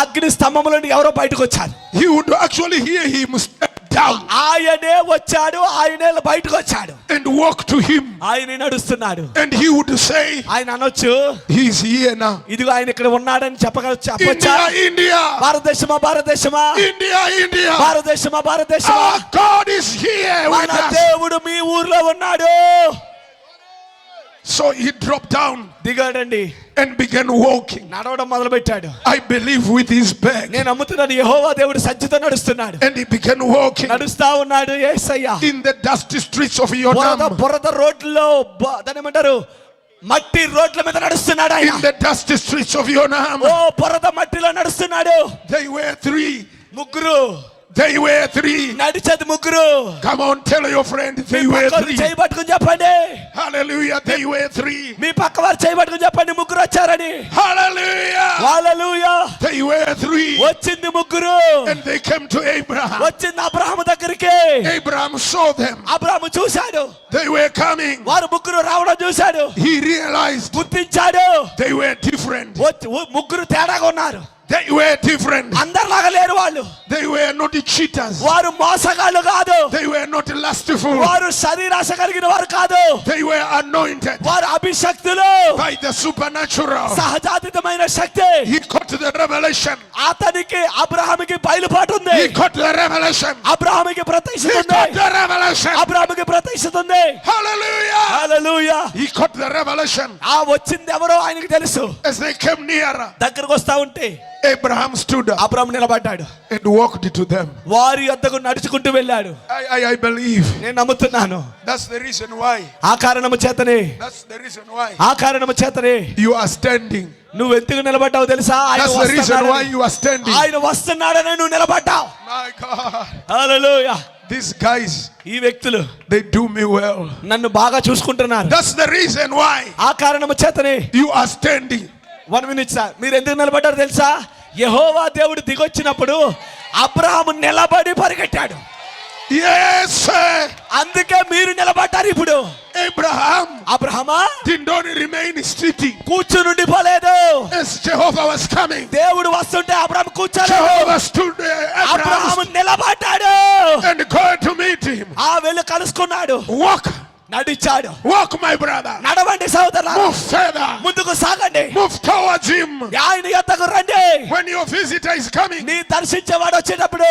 అగ్ని స్తంభంలో నుండి ఎవరో బయటకు వచ్చారు. He would actually hear him step down ఆయనే వచ్చాడు. ఆయనే బయటకు వచ్చాడు. and walk to him. ఆయనే నడుస్తున్నాడు. And he would say, ఆయన అనొచ్చు, he's here now. ఇదిగో ఆయన ఇక్కడ ఉన్నాడని చెప్పొచ్చా? India, India. భారతదేశమా భారతదేశమా, India, India. భారతదేశమా భారతదేశమా, Our God is here with మన us. దేవుడు మీ ఊర్లో ఉన్నాడు. So he dropped down దిగాడండి. and began walking. నడవడం మొదలు పెట్టాడు. I believe with his bag. నేను నమ్ముతున్నాను యెహోవా దేవుడు సంచితో నడుస్తున్నాడు. And he began walking నడుస్తా ఉన్నాడు యేసయ్య. in the dusty streets of Yonam. బురద రోడ్లో దాని ఏమంటారు, మట్టి రోడ్ల మీద నడుస్తున్నాడు ఆయన. In the dusty streets of Yonam. ఓ బురద మట్టిలో నడుస్తున్నాడు. They were three. ముగ్గురు. They were three. నడిచేది ముగ్గురు. Come on, tell your friend. They me were పక్క three. చేయి పట్టుకుని చెప్పండి. Hallelujah. They were three. మీ పక్క వారు చేయి పట్టుకుని చెప్పండి ముగ్గురు వచ్చారని. Hallelujah. Hallelujah. They were three. వచ్చింది ముగ్గురు. And they came to Abraham. వచ్చింది అబ్రహాము దగ్గరికి. Abraham saw them. అబ్రహాము చూశాడు. They were coming. వారు ముగ్గురు రావడం చూశాడు. He realized గుర్తించాడు. they were different. ముగ్గురు తేడాగా ఉన్నారు. They were different. అందరిలాగా లేరు వాళ్ళు. They were not cheaters. వారు మోసగాళ్ళు కాదు. They were not lustful. వారు శరీరాశ కలిగిన వారు కాదు. They were anointed వారు అభిషక్తులు. by the supernatural. సహజాతీతమైన Shakti. He caught the revelation. అతనికి అబ్రహాముకి బయలుపాటు ఉంది. He caught the revelation. అబ్రహాముకి ప్రత్యక్షత He ఉంది. caught the revelation. అబ్రహాముకి ప్రత్యక్షత ఉంది. Hallelujah. Hallelujah. He caught the revelation. ఆ వచ్చింది ఎవరో ఆయనకి తెలుసు. As they came nearer, దగ్గరకు వస్తా ఉంటే Abraham stood up అబ్రహాము నిలబడ్డాడు. and walked to them. వారి యొద్దకు నడుచుకుంటూ వెళ్ళాడు. I believe నేను నమ్ముతున్నాను. that's the reason why. ఆ కారణము చేతనే, That's the reason why ఆ కారణము చేతనే you are standing. నువ్వు ఎందుకు నిలబడ్డావు తెలుసా? That's the reason why you are standing. ఆయన వస్తున్నాడని నువ్వు నిలబడ్డావు. My God. Hallelujah. These guys, ఈ వ్యక్తులు they do me well. నన్ను బాగా చూసుకుంటున్నారు. That's the reason why ఆ కారణము చేతనే you are standing. 1 minute sir, మీరు ఎందుకు నిలబడ్డారు తెలుసా? యెహోవా దేవుడు దిగొచ్చినప్పుడు అబ్రహాము నిలబడి పరిగెట్టాడు. Yes, sir. అందుకే మీరు నిలబడ్డారు ఇప్పుడు. అబ్రహామా did not remain sitting కూర్చుని పోలేదు. as Jehovah was coming. దేవుడు వస్తుంటే అబ్రహాము కూర్చోలేదు. Jehovah stood there. అబ్రహాము నిలబడ్డాడు. And going to meet him. ఆ వెళ్ళి కలుసుకున్నాడు. Walk నడిచాడు. Walk, my brother. నడవండి సోదరులారా. Move further. ముందుకు సాగండి. Move towards him. ఆయన యొద్దకు రండి. When your visitor is coming, నీ దర్శించేవాడు వచ్చేటప్పుడు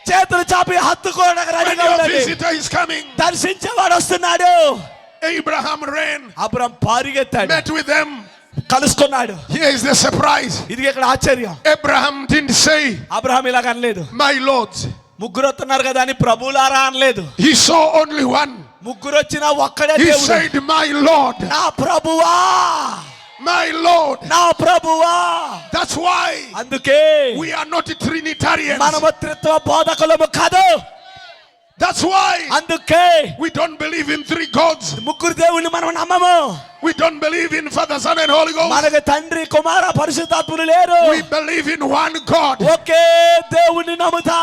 చేతులు చాపి హత్తుకోవడానికి when రెడీగా your ఉండండి. visitor is coming, దర్శించేవాడు వస్తున్నాడు. Abraham ran, అబ్రహాం పరిగెత్తాడు, met with them. కలుసుకున్నాడు. Here is the surprise. ఇది ఇక్కడ ఆశ్చర్యం. Abraham didn't say, అబ్రహాం ఇలాగ అనలేదు. my Lord. ముగ్గురు వస్తున్నారు కదా అని ప్రభులారా అనలేదు. He saw only one. ముగ్గురు వచ్చినా ఒక్కడే He దేవుడు. said, my Lord. నా ప్రభువా, My Lord. నా ప్రభువా. That's why అందుకే we are not Trinitarians. మనము త్రిత్వ బోధకులము కాదు. That's why అందుకే we don't believe in three gods. ముగ్గురు దేవుళ్ళు మనం నమ్మము. We don't believe in Father, Son and Holy Ghost. మనకు తండ్రి కుమార పరిశుద్ధాత్ములు లేరు. We believe in one God. ఒకే దేవుని నమ్ముతా.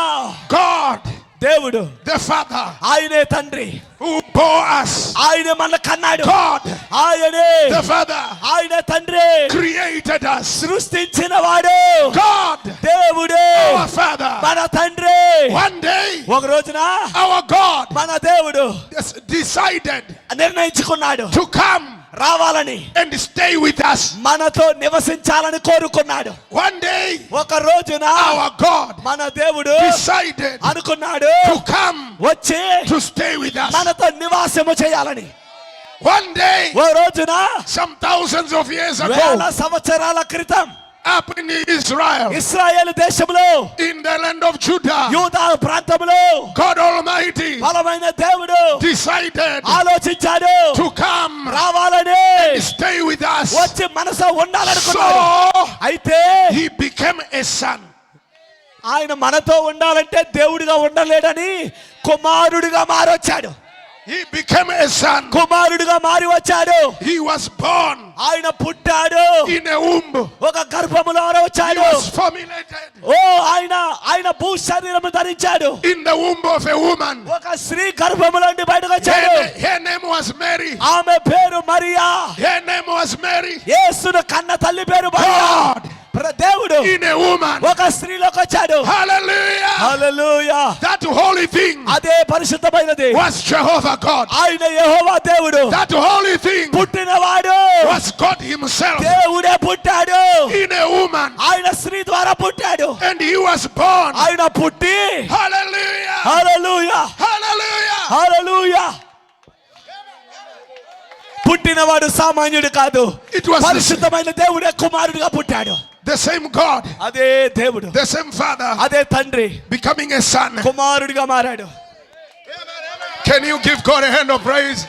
God, దేవుడు the Father, ఆయనే తండ్రి, who bore us. ఆయన మన కన్నాడు. God, ఆయనే the Father, ఆయన తండ్రి, created us. సృష్టించిన వాడు. God, దేవుడే our Father. మన తండ్రి. One day, ఒక రోజున our God మన దేవుడు decided నిర్ణయించుకున్నాడు to come రావాలని, and stay with us. మనతో నివసించాలని కోరుకున్నాడు. One day, ఒక రోజున our God మన దేవుడు decided అనుకున్నాడు to come వచ్చి to stay with us. మనతో నివాసము చేయాలని. One day, ఓ రోజున some thousands of years వేల ago, సంవత్సరాల క్రితం up in Israel, ఇశ్రాయేలు దేశంలో, in the land of Judah, యూదా ప్రాంతంలో God Almighty బలమైన దేవుడు decided ఆలోచించాడు to come రావాలని, and stay with us. వచ్చి మనసు ఉండాలనుకున్నాడు. So అయితే he became a son. ఆయన మనతో ఉండాలంటే దేవుడిగా ఉండలేడని కుమారుడిగా మారొచ్చాడు. He became a son. కుమారుడిగా మారి వచ్చాడు. He was born ఆయన పుట్టాడు in a womb. ఒక గర్భములో He వచ్చాడు. was formulated ఓ ఆయన భూ శరీరము ధరించాడు. in the womb of a woman. ఒక స్త్రీ గర్భములో నుండి బయటకు వచ్చాడు. Her name was Mary. ఆమె పేరు Mariya. Her name was Mary. యేసును కన్న తల్లి పేరు మరియా. God దేవుడు in a woman. ఒక స్త్రీలోకి వచ్చాడు. Hallelujah. Hallelujah. That holy thing అదే పరిశుద్ధమైనది was Jehovah God. ఆయన యెహోవా దేవుడు. That holy thing పుట్టినవాడు was God himself దేవుడే పుట్టాడు. in a woman. ఆయన స్త్రీ ద్వారా పుట్టాడు. And he was born. ఆయన పుట్టి Hallelujah. హల్లెలూయా Hallelujah. హల్లెలూయా. పుట్టినవాడు సామాన్యుడు కాదు. It was పరిశుద్ధమైన దేవుడే కుమారుడిగా పుట్టాడు. the same God, అదే దేవుడు, the same Father, అదే తండ్రి becoming a son. కుమారుడిగా మారాడు. Can you give God a hand of praise?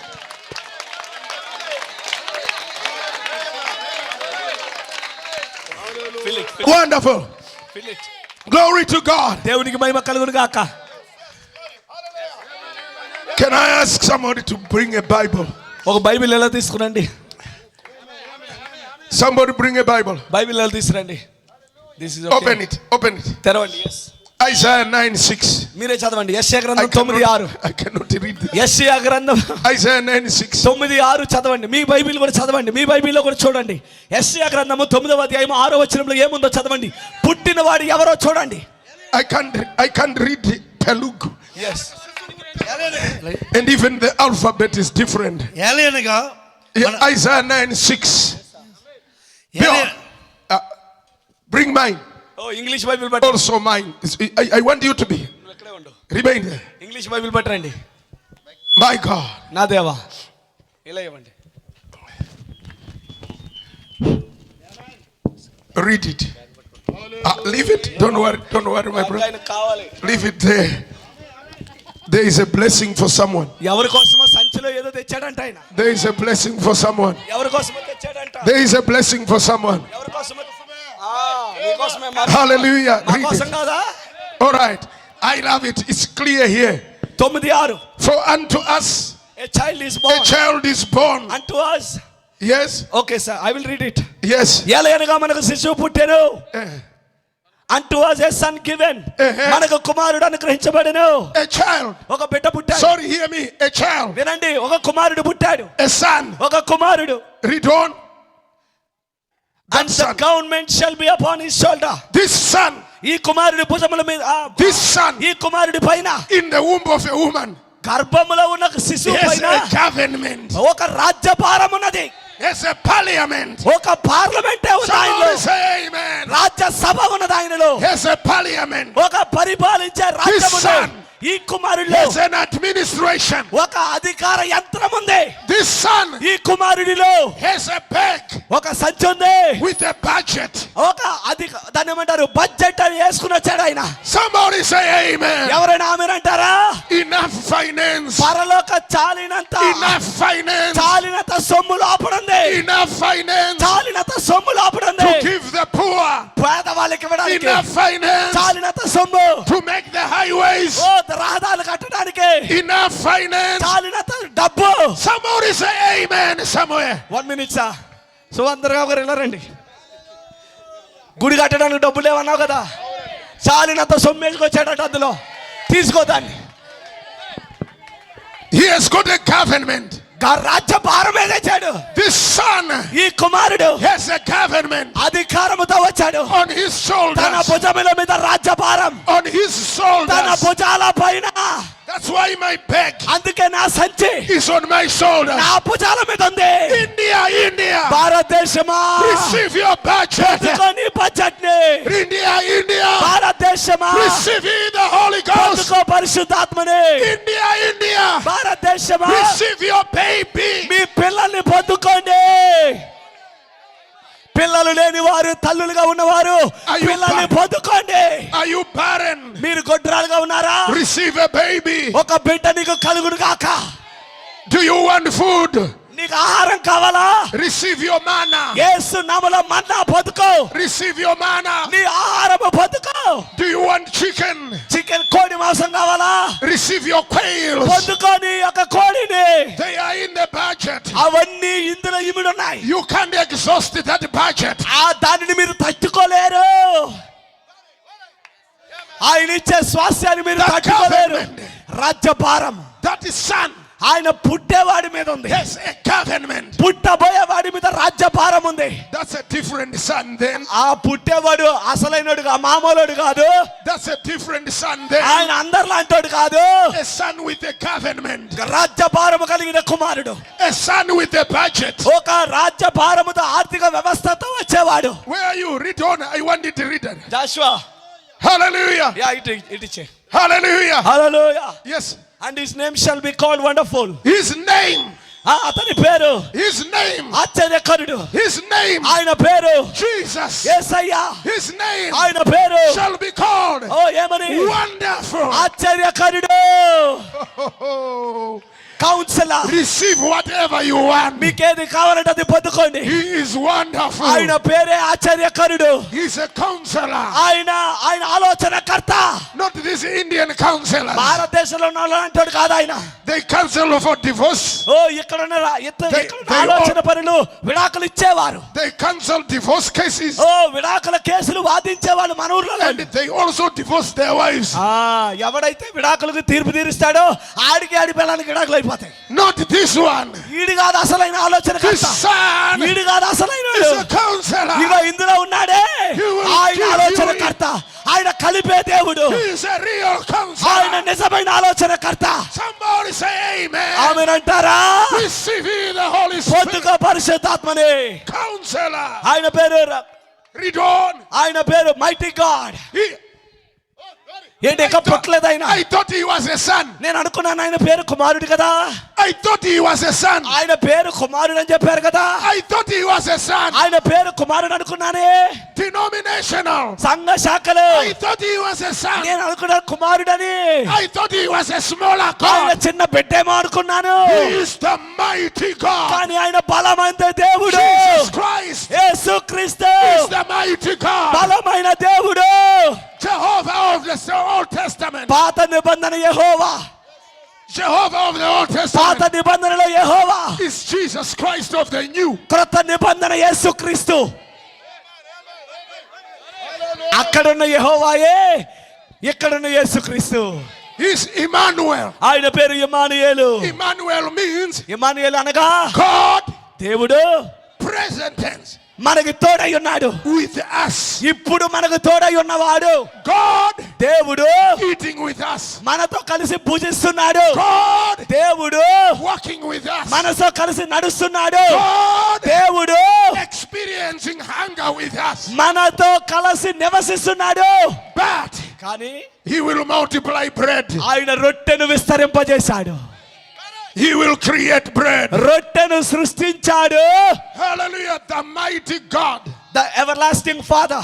Wonderful. Glory to God. దేవునికి మహిమ కలుగును గాక. Can I ask somebody to bring a Bible? ఒక బైబిల్ ఎలా తీసుకురండి. Somebody bring a Bible. Bible ఎలా తీసుకురండి. This is okay. Open it. Open it. తెరవండి. yes. Isaiah 9:6. మీరే చదవండి. యెషయా గ్రంథం 9:6. I cannot read this. యెషయా గ్రంథం Isaiah 9:6. 9:6 చదవండి. మీ బైబిల్ కూడా చదవండి. మీ బైబిల్లో కూడా చూడండి. యెషయా గ్రంథము 9వ అధ్యాయం 6వ వచనంలో ఏముందో చదవండి. పుట్టినవాడు ఎవరో చూడండి. I can't read Telugu. yes. And even the alphabet is different. ఏలయనగా Isaiah 9:6. Bring mine. ఓ ఇంగ్లీష్ బైబిల్ పట్టు. Also mine. I want you to be. ఇక్కడే ఉండు. Remain there. ఇంగ్లీష్ బైబిల్ పట్టండి. My God. నా దేవా ఇలా ఇవ్వండి. Read it. Leave it. Don't worry, my brother. ఆయనకు కావాలి. Leave it there. There is a blessing for someone. ఎవరి కోసమో సంచిలో ఏదో తెచ్చాడంట ఆయన. There is a blessing for someone. ఎవరి కోసమో తెచ్చాడంట. There is a blessing for someone. ఎవరి కోసమో మీకోసమే మరి. Hallelujah. మా Read కోసం it. కాదా? All right. I love it. It's clear here. 9:6 For unto us a child is a born. child is born. Unto us. Yes. Okay sir, I will read it. Yes. ఏలయనగా మనకు శిశువు పుట్టెను. Unto us a son given. మనకు కుమారుడు అనుగ్రహించబడెను. A child. ఒక బిడ్డ పుట్టాడు. Sorry, hear me. A child. వినండి, ఒక కుమారుడు పుట్టాడు. A son. ఒక కుమారుడు. Read on. And the government shall be upon his shoulder. This son. ఈ కుమారుడి భుజముల మీద This son. ఈ కుమారుడి పైన In the womb of a woman. గర్భములో ఉన్న శిశువు There's పైన a government. ఒక రాజ్యభారం ఉన్నది, There's a parliament. ఒక పార్లమెంటే ఉంది ఆయనలో, Somebody say amen. రాజ్యసభ ఉన్నది ఆయనలో, There's a parliament. ఒక పరిపాలించే రాజ్యం His ఉంది. son. ఈ కుమారుడిలో There's an administration. ఒక అధికార యంత్రం ఉంది. This son ఈ కుమారుడిలో has a bag ఒక సంచి ఉంది, with a budget. ఒక దాన్ని ఏమంటారు, బడ్జెట్ అని వేసుకుని వచ్చాడు ఆయన. Somebody say amen. ఎవరైనా ఆమెనంటారా? Enough finance. పరలోక చాలినంత, Enough finance. చాలినంత సొమ్ము లోపడుంది, Enough finance చాలినంత సొమ్ము లోపడుంది. to give the poor. పేదవాళ్ళకి ఇవ్వడానికి Enough finance చాలినంత సొమ్ము, to make the highways. రహదారులు కట్టడానికి Enough finance. చాలినంత డబ్బు. Somebody say amen somewhere. 1 minute సా. సో అందరుగా ఒకరు వెళ్ళారండి. గుడి కట్టడానికి డబ్బులు లేవన్నావు కదా, చాలినంత సొమ్ము వేసుకొచ్చాడట, అందులో తీసుకోదాన్ని. He has got a government. రాజ్య భారం ఏదైచాడు. This son ఈ కుమారుడు has a government అధికారముతో వచ్చాడు. on his తన shoulders. భుజముల మీద రాజ్య భారం, On his తన shoulders. భుజాల పైన. That's why my bag అందుకే నా సంచి is on my shoulders. నా భుజాల మీద ఉంది. India, India. భారతదేశమా, Receive your budget. పొందుకోని బడ్జెట్ ని. India, India. భారతదేశమా, Receive the Holy Ghost. పొందుకో పరిశుద్ధాత్మని. India, India. భారతదేశమా, Receive your baby. మీ పిల్లల్ని పొందుకోండి. పిల్లలు లేని వారు, తల్లులుగా ఉన్నవారు పిల్లల్ని పొందుకోండి. Are you barren? మీరు గొడ్రాలుగా ఉన్నారా? Receive a baby. ఒక బిడ్డ నీకు కలుగును గాక. Do you want food? నీకు ఆహారం కావాలా? Receive your manna. యేసు నామములో మన్నా పొందుకో. Receive your manna. నీ ఆహారము పొందుకో. Do you want chicken? Chicken, కోడి మాంసం కావాలా? Receive your quails. పొందుకోని ఒక కోడిని. They are in the budget. అవన్నీ ఇందులో ఇమిడి ఉన్నాయి. You can't exhaust that budget. దానిని మీరు తట్టుకోలేరు. ఆయన ఇచ్చే స్వాస్థ్యాన్ని మీరు తట్టుకోలేరు. రాజ్యభారం. That is son. ఆయన పుట్టేవాడి మీద ఉంది. Yes, a government. పుట్టబోయేవాడి మీద రాజ్యభారం ఉంది. That's a different son then. ఆ పుట్టేవాడు అసలైనడు, మామూలుడు కాదు. That's a different son then. ఆయన అందరిలాంటోడు కాదు. A son with a government. రాజ్యభారము కలిగిన కుమారుడు, A son with a budget. ఒక రాజ్యభారముతో ఆర్థిక వ్యవస్థతో వచ్చేవాడు. Where are you? Read on. I want it written. Jashuva, Hallelujah. ఇటిచ్చే. Hallelujah. Hallelujah. Yes. And his name shall be called Wonderful. His name. అతని పేరు His name. ఆశ్చర్యకరుడు. His name. ఆయన పేరు Jesus. యేసయ్య. His name ఆయన పేరు shall be called ఏమని? Wonderful. ఆశ్చర్యకరుడు. Councillor. Receive whatever you want. మీకేది కావాలంటే అది పొందుకోండి. He is wonderful. ఆయన పేరే ఆశ్చర్యకరుడు. He is a counselor. ఆయన ఆలోచనకర్త. Not this Indian counselor. భారతదేశంలో ఉన్న అంటాడు కాదు ఆయన. They counsel for divorce. ఇక్కడ ఆలోచన పనులు విడాకులు ఇచ్చేవారు. They counsel divorce cases. విడాకుల కేసులు వాదించేవాళ్ళు మన ఊర్లో. And they also divorce their wives. ఎవడైతే విడాకులకు తీర్పు తీరుస్తాడో ఆడికి ఆడి పిల్లలకి విడాకులు అయిపోతాయి. Not this one. ఈడు కాదు అసలైన ఆలోచన. This son ఈడు కాదు అసలైన is a counselor. ఇగో ఇందులో ఉన్నాడే ఆయన ఆలోచనకర్త. ఆయన కలిపే దేవుడు. He is a real counselor. ఆయన నిజమైన ఆలోచనకర్త. Somebody say amen. ఆమేనంటారా? Receive the Holy Spirit. పొందుకో పరిశుద్ధాత్మని. Counselor. ఆయన పేరు Read on. ఆయన పేరు మైటీ గాడ్. ఏంటి ఇంకా పుట్టలేదు ఆయన? I thought he was a son. నేను అనుకున్నాను ఆయన పేరు కుమారుడు కదా. I thought he was a son. ఆయన పేరు కుమారుడు అని చెప్పారు కదా. I thought he was a son. ఆయన పేరు కుమారుడు అనుకున్నానే. Denominational. సంఘ శాఖలు. I thought he was a son. నేను అనుకున్నాను కుమారుడని. I thought he was a smaller ఆయన God. చిన్న బిడ్డేమో అనుకున్నాను. He is the mighty God. కానీ ఆయన బలమైన దేవుడు. Jesus Christ యేసుక్రీస్తు is the mighty God. బలమైన దేవుడు. Jehovah of the Old Testament. పాత నిబంధన యెహోవా. Jehovah of the Old పాత Testament నిబంధనలో యెహోవా. is Jesus Christ of the New. క్రొత్త నిబంధన యేసుక్రీస్తు. అక్కడున్న యెహోవాయే ఇక్కడున్న యేసుక్రీస్తు. He's Emmanuel. ఆయన పేరు ఇమ్మానుయేలు. Emmanuel means ఇమ్మానుయేలు అనగా God దేవుడు present tense. మనకి తోడై ఉన్నాడు. with us. ఇప్పుడు మనకు తోడై ఉన్నవాడు God దేవుడు eating with us. మనతో కలిసి పూజిస్తున్నాడు. God దేవుడు walking with us. మనతో కలిసి నడుస్తున్నాడు. God దేవుడు experiencing hunger with us. మనతో కలిసి నివసిస్తున్నాడు. But కానీ he will multiply bread. ఆయన రొట్టెను విస్తరింపజేశాడు. He will create bread. రొట్టెను సృష్టించాడు. Hallelujah. The mighty God. The everlasting Father.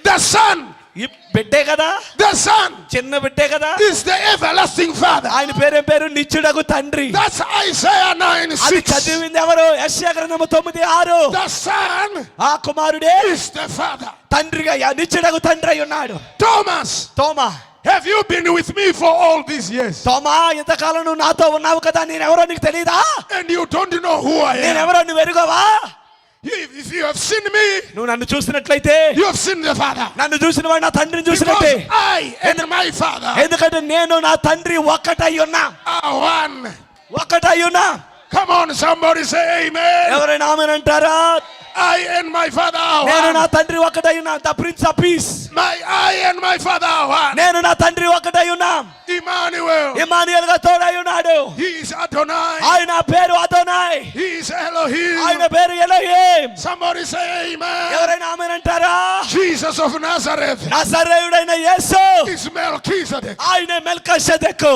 The Son. ఈ బిడ్డే కదా, The Son చిన్న బిడ్డే కదా, is the everlasting Father. ఆయన పేరు నిత్యుడగు తండ్రి. That's Isaiah అది 9:6. చదివింది ఎవరు? యెషయా గ్రంథము 9:6. The Son ఆ కుమారుడే is the Father. తండ్రిగా నిత్యుడగు తండ్రి అయి ఉన్నాడు. Thomas, Thomas, have you been with me for all these years? తోమా, ఇంతకాలం నువ్వు నాతో ఉన్నావు కదా, నేను ఎవరో నీకు తెలియదా? And you don't know who I నేను am. ఎవరో నువ్వు ఎరుగవా? If you have seen me, నువ్వు నన్ను చూసినట్లయితే you have seen the Father. నన్ను చూసిన వాడు నా తండ్రిని Because చూసినట్టే. I and my Father ఎందుకంటే నేను నా తండ్రి ఒక్కటై ఉన్నా. are one. ఒక్కటై ఉన్నా. Come on, somebody say amen. ఎవరైనా ఆమేన్ అంటారా? I and my Father are నేను నా one. తండ్రి ఒక్కటై ఉన్నా. The prince of piece. I and my Father are one. నేను నా తండ్రి ఒక్కటై ఉన్నా. Emmanuel. ఇమ్మానుయేల్ గా తోడై ఉన్నాడు. He is Adonai. ఆయన పేరు అదోనాయ్. He is Elohim. ఆయన పేరు ఎలోహీం. Somebody say amen. ఎవరైనా ఆమేన్ అంటారా? Jesus of Nazareth నజరేయుడైన యేసు is Melchizedek. ఆయన మెల్కీషెదెకు.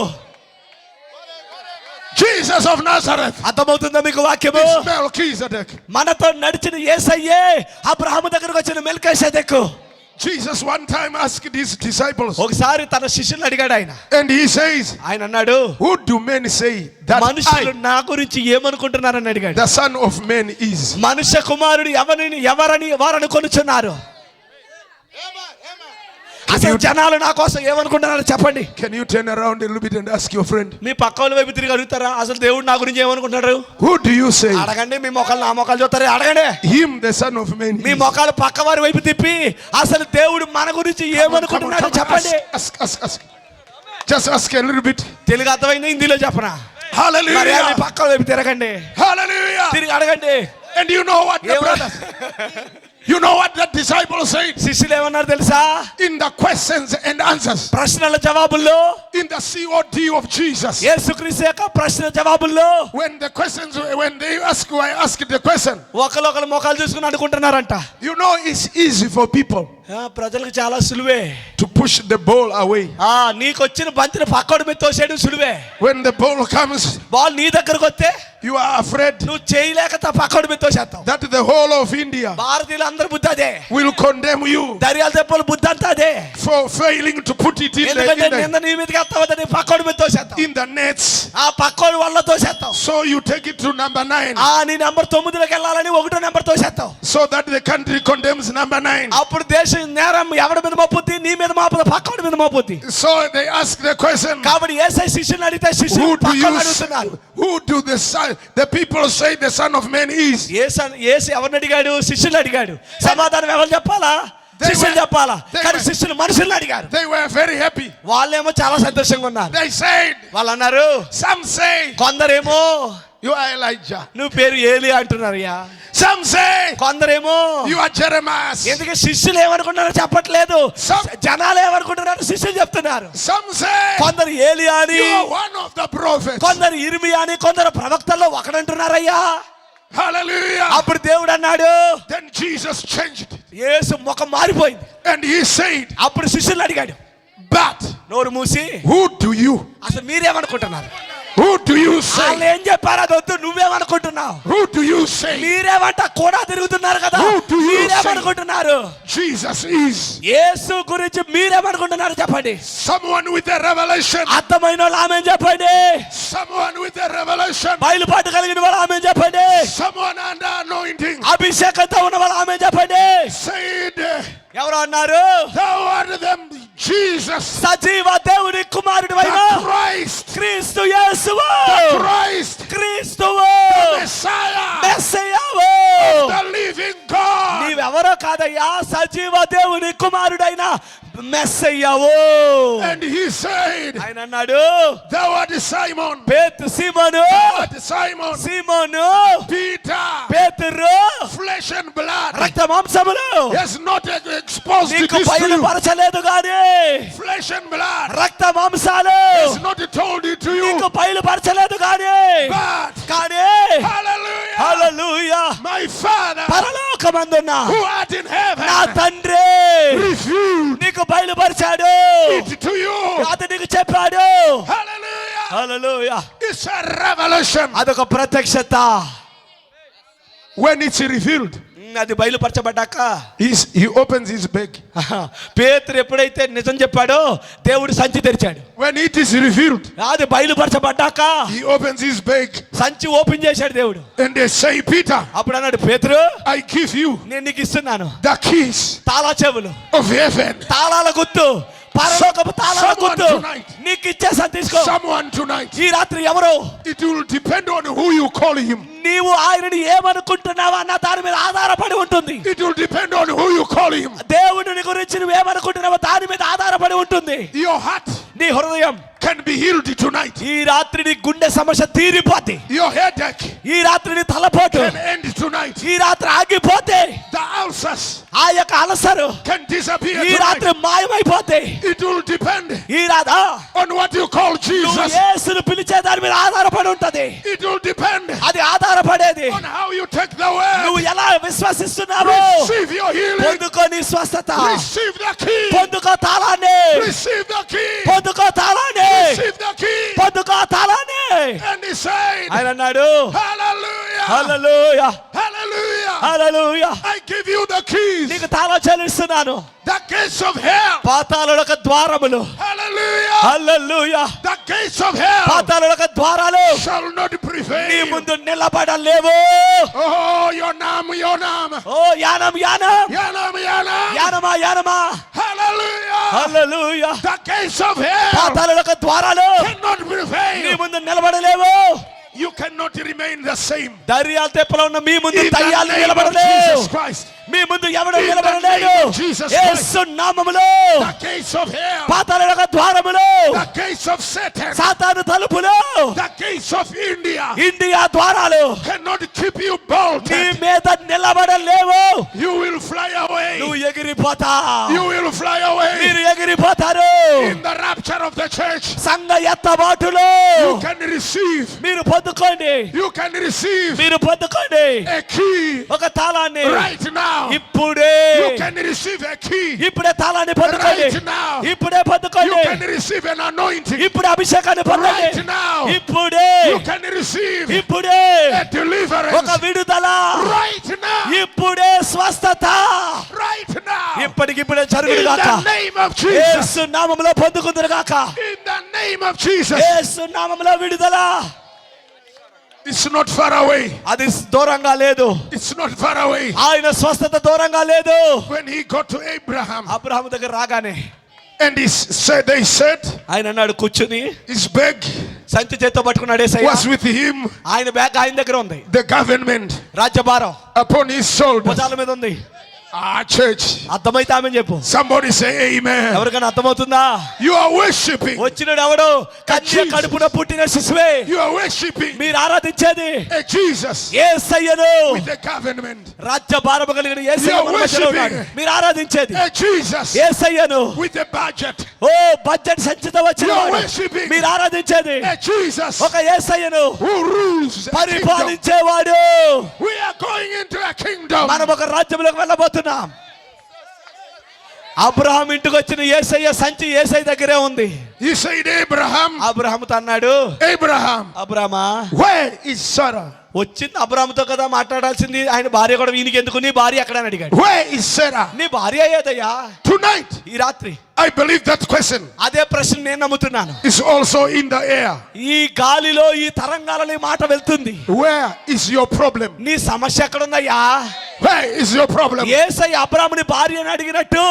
Jesus of Nazareth అర్థమవుతుందా మీకు వాక్యము? is Melchizedek. మనతో నడిచిన యేసయ్యే అబ్రహాము దగ్గరకు వచ్చిన మెల్కీషెదెకు. Jesus one time asked his disciples, ఒకసారి తన శిష్యులను అడిగాడు ఆయన. and he says, ఆయన అన్నాడు, who do men say that మనుషులు I, నా గురించి ఏమనుకుంటున్నారని అడిగాడు. the Son of Man, is? మనుష్య కుమారుడు ఎవరని వారు అనుకొనుచున్నారు? అసలు జనాలు నా కోసం ఏమనుకుంటున్నారో చెప్పండి. Can you turn around a little bit and ask your friend, మీ పక్క వాళ్ళ వైపు తిరిగి అడుగుతారా అసలు దేవుడు నా గురించి ఏమనుకుంటున్నారు? who do you say? అడగండి. మీ మొక్కలు నా మొక్కలు చూస్తారా? అడగండి. Him, the Son of Man, me is? మొక్కలు పక్క వారి వైపు తిప్పి అసలు దేవుడు మన గురించి ఏమనుకుంటున్నాడో చెప్పండి. Ask. Just ask a little bit. Telugu అర్థమైంది, హిందీలో చెప్పనా? మరి మీ Hallelujah. పక్క వైపు తిరగండి, Hallelujah. తిరిగి అడగండి. And you know what the brothers, you know what the disciples said శిష్యులు ఏమన్నారు తెలుసా? in the questions and answers, ప్రశ్నల జవాబుల్లో, in the COD of Jesus. యేసుక్రీస్తు యొక్క ప్రశ్న జవాబుల్లో When they ask the question, ఒకరు మొక్కలు చూసుకుని అనుకుంటున్నారంట. you know it's easy for people ప్రజలకు చాలా సులువే. to push the ball away. నీకు వచ్చిన బంతిని పక్కడు మీద తోసేయడం సులువే. When the ball comes, ball నీ దగ్గరకు వస్తే you are afraid నువ్వు చేయలేక పక్కడు మీద తోసేస్తావు. that the whole of India భారతీయులు అందరు బుద్ధి అదే, will condemn you దర్యాలు తెప్పలు బుద్ధి అంతా అదే. for failing to put it ఎందుకంటే నిన్న నీ మీదకి వస్తావని పక్కడు మీద తోసేస్తావు. in the nets. ఆ పక్కడు వల్ల తోసేస్తావు. So you take it to number 9, నీ నెంబర్ 9లోకి వెళ్ళాలని 1 number తోసేస్తావు. so that the country condemns number 9. అప్పుడు దేశం నేరం ఎవరి మీద మోపుద్ది? నీ మీద మోపుద్ది, పక్కడి మీద మోపుద్ది. So they ask the question, కాబట్టి యేసయ్య శిష్యుని అడిగితే శిష్యులు who అడుగుతున్నారు. do the people say the Son of Man is? యేసు ఎవరిని అడిగాడు? శిష్యులు అడిగాడు. సమాధానం ఎవరు చెప్పాలా? శిష్యులు చెప్పాలా? కానీ శిష్యులు మనుషులు అడిగారు. They were very happy. వాళ్ళేమో చాలా సంతోషంగా ఉన్నారు. They said, వాళ్ళు అన్నారు, some say కొందరేమో you are Elijah. నువ్వు పేరు ఏలియా అంటున్నారయ్యా. Some say కొందరేమో you are Jeremiah. ఎందుకంటే శిష్యులు ఏమనుకుంటున్నారో చెప్పట్లేదు, జనాలు ఏమనుకుంటున్నారు శిష్యులు చెప్తున్నారు. Some say కొందరు ఏలియా అని, you are one of the prophets. కొందరు ఇర్మియా అని, కొందరు ప్రవక్తల్లో ఒకడంటున్నారయ్యా. Hallelujah. అప్పుడు దేవుడు అన్నాడు, Then Jesus changed యేసు ముఖం మారిపోయింది. and he said, అప్పుడు శిష్యులు అడిగాడు, but నోరు మూసి who do you అసలు మీరేమనుకుంటున్నారు? Who do you say? వాళ్ళు ఏం చెప్పారు అది వద్దు, నువ్వేమనుకుంటున్నావు? Who do you say? మీరేమంట కూడా తిరుగుతున్నారు కదా, Who do you మీరేమనుకుంటున్నారు? Jesus is? యేసు గురించి మీరేమనుకుంటున్నారు చెప్పండి. Someone with a revelation. అర్థమైన వాళ్ళు ఆమె చెప్పండి. Someone with a revelation. బయలుపాటు కలిగిన వాళ్ళు ఆమె చెప్పండి. Someone under anointing. అభిషేకంతో ఉన్న వాళ్ళు ఆమె చెప్పండి. Said, ఎవరు అన్నారు? thou art them Jesus. సజీవ దేవుని కుమారుడు అయిన Christ. క్రీస్తు యేసువు. Christ. క్రీస్తువు. Messiah. మెస్సయ్యవు. The living God. నీవెవరో కాదయ్యా, సజీవ దేవుని కుమారుడైన మెస్ అయ్యావు. And he said, ఆయన అన్నాడు, thou art Simon, సీమోను, thou art Simon, సీమోను, Peter, పేతురు, flesh and blood రక్త మాంసములు has not exposed నీకు this to you. బయలుపరచలేదు గాని Flesh and blood రక్త మాంసాలు has not told it to you. నీకు బయలుపరచలేదు గాని But hallelujah, hallelujah, my Father పరలోకమందున్న who art in heaven నా తండ్రి revealed నీకు బయలుపరిచాడు, it to you. అది నీకు చెప్పాడు. Hallelujah. Hallelujah. It's a revelation. అదొక ప్రత్యక్షత. When it's revealed, అది బయలుపరచబడ్డాక he opens his bag. పేతురు ఎప్పుడైతే నిజం చెప్పాడో దేవుడు సంచి తెరిచాడు. When it is revealed, అది బయలుపరచబడ్డాక he opens his bag సంచి ఓపెన్ చేశాడు దేవుడు. and they say, Peter, అప్పుడు అన్నాడు, పేతురు I give you నేను నీకు ఇస్తున్నాను the keys తాళా చెవులు, of heaven. తాళాల గుత్తు, పరలోకపు తాళాల గుత్తు నీకు ఇచ్చేసాను, తీసుకో. Someone tonight, ఈ రాత్రి ఎవరు, it will depend on who you call him. నీవు ఆయనని ఏమనుకుంటున్నావా అన్న దాని మీద ఆధారపడి ఉంటుంది. It will depend on who you call him. దేవుడిని గురించి నువ్వు ఏమనుకుంటున్నావో దాని మీద ఆధారపడి ఉంటుంది. Your heart నీ హృదయం can be healed tonight. ఈ రాత్రి నీ గుండె సమస్య తీరిపోతే, Your headache ఈ రాత్రి నీ తలపోటు can end tonight. ఈ రాత్రి ఆగిపోతే, The ulcers ఆ యొక్క అలసరు can disappear ఈ రాత్రి tonight. మాయమైపోతే, It will depend ఈ రాత్రి on what you call నువ్వు Jesus. యేసును పిలిచే దాని మీద ఆధారపడి ఉంటది. It will depend అది ఆధారపడేది on how you take the word. నువ్వు ఎలా విశ్వసిస్తున్నావు. Receive your healing. పొందుకో నీ స్వస్థత, Receive the key. పొందుకో తాళాన్ని, Receive the key. పొందుకో తాళాన్ని, Receive the key. పొందుకో తాళాన్ని. And he said, ఆయన అన్నాడు, hallelujah. Hallelujah, Hallelujah. Hallelujah, I give you the keys. నీకు తాళం చెల్లిస్తున్నాను. The gates of hell. పాతాళులకు ద్వారములు, Hallelujah. Hallelujah, The gates of hell పాతాళులకు ద్వారాలు shall not నీ prevail. ముందు నిలబడలేవు. Oh, your name, your name. Oh Yanam Yanam, Your name, your name. యానమా యానమా, Hallelujah. Hallelujah, The gates of hell పాతాళులకు ద్వారాలు cannot నీ prevail. ముందు నిలబడలేవు. You cannot remain the same. Daryala తెప్పలో ఉన్న మీ ముందు In the దయ్యాలు name of నిలబడలేవు. Jesus Christ. మీ ముందు ఎవడు In the నిలబడలేడు. name of Jesus Christ. యేసు నామములో The gates of hell. పాతాళులకు ద్వారములు, The gates of Satan. సాతాను తలుపులు, The gates of India India ద్వారాలు cannot keep you నీ bolted. మీద నిలబడలేవు. You will fly away. నువ్వు ఎగిరిపోతా, You will fly away. మీరు ఎగిరిపోతారు. In the rapture of the church, సంఘ ఎత్తబాటులో you can receive. మీరు పొందుకోండి, You can receive మీరు పొందుకోండి a key ఒక తాళాన్ని. right now. ఇప్పుడే, You can receive a key ఇప్పుడే తాళాన్ని పొందుకోండి. right now. ఇప్పుడే You పొందుకోండి. can receive an anointing ఇప్పుడు అభిషేకాన్ని పొందండి. right now. ఇప్పుడే, You can receive ఇప్పుడే a deliverance ఒక విడుదల, right now. ఇప్పుడే స్వస్థత, Right now. ఇప్పటికిప్పుడే In జరుగుగాక. the name of Jesus. యేసు నామములో పొందుకుందురుగాక. In the name of Jesus. యేసు నామములో విడుదల. It's not far away. అది దూరంగా లేదు. It's not far away. ఆయన స్వస్థత దూరంగా లేదు. When he got to Abraham Abraham దగ్గర రాగానే and they said ఆయన అన్నాడు, కూర్చుని his bag సంచి చేత్తో పట్టుకున్నాడు. యేసయ్య was with him. ఆయన బ్యాగ్ ఆయన దగ్గర ఉంది. The government రాజ్యభారం upon his shoulders. భుజాల మీద ఉంది. Church. అర్థమైతే ఆమె చెప్పు. Somebody say amen. ఎవరికైనా అర్థమవుతుందా? You are worshiping. వచ్చినాడు ఎవడు? కన్య కడుపున పుట్టిన శిశువే. You are worshiping మీరు ఆరాధించేది a Jesus యేసయ్యను. with the government. రాజ్యభారం కలిగిన యేసయ్య మన మధ్యలో ఉన్నాడు. మీరు ఆరాధించేది A Jesus యేసయ్యను. with the budget. ఓ బడ్జెట్ సంచితో వచ్చిన You are వాడు. worshiping మీరు ఆరాధించేది a Jesus ఒక యేసయ్యను, who rules a kingdom. పరిపాలించేవాడు. We are going into a kingdom. మనం ఒక రాజ్యంలోకి వెళ్ళబోతున్నాం. అబ్రహాం ఇంటికి వచ్చిన యేసయ్య సంచి యేసయ్య దగ్గరే ఉంది. He said, Abraham, అబ్రహాముతో అన్నాడు, Abraham, అబ్రహమా where is Sarah? వచ్చింది అబ్రహాముతో కదా మాట్లాడాల్సింది. ఆయన భార్య కూడా ఈయనకి ఎందుకు, నీ భార్య ఎక్కడ అని అడిగాడు. Where is Sarah? నీ భార్య ఏదయ్యా? Tonight, ఈ రాత్రి I believe that question అదే ప్రశ్న నేను నమ్ముతున్నాను. is also in the air. ఈ గాలిలో ఈ తరంగాలలో ఈ మాట వెళ్తుంది. Where is your problem? నీ సమస్య ఎక్కడుందయ్యా? Where is your problem? యేసయ్య అబ్రాహాముని భార్యని అడిగినట్టు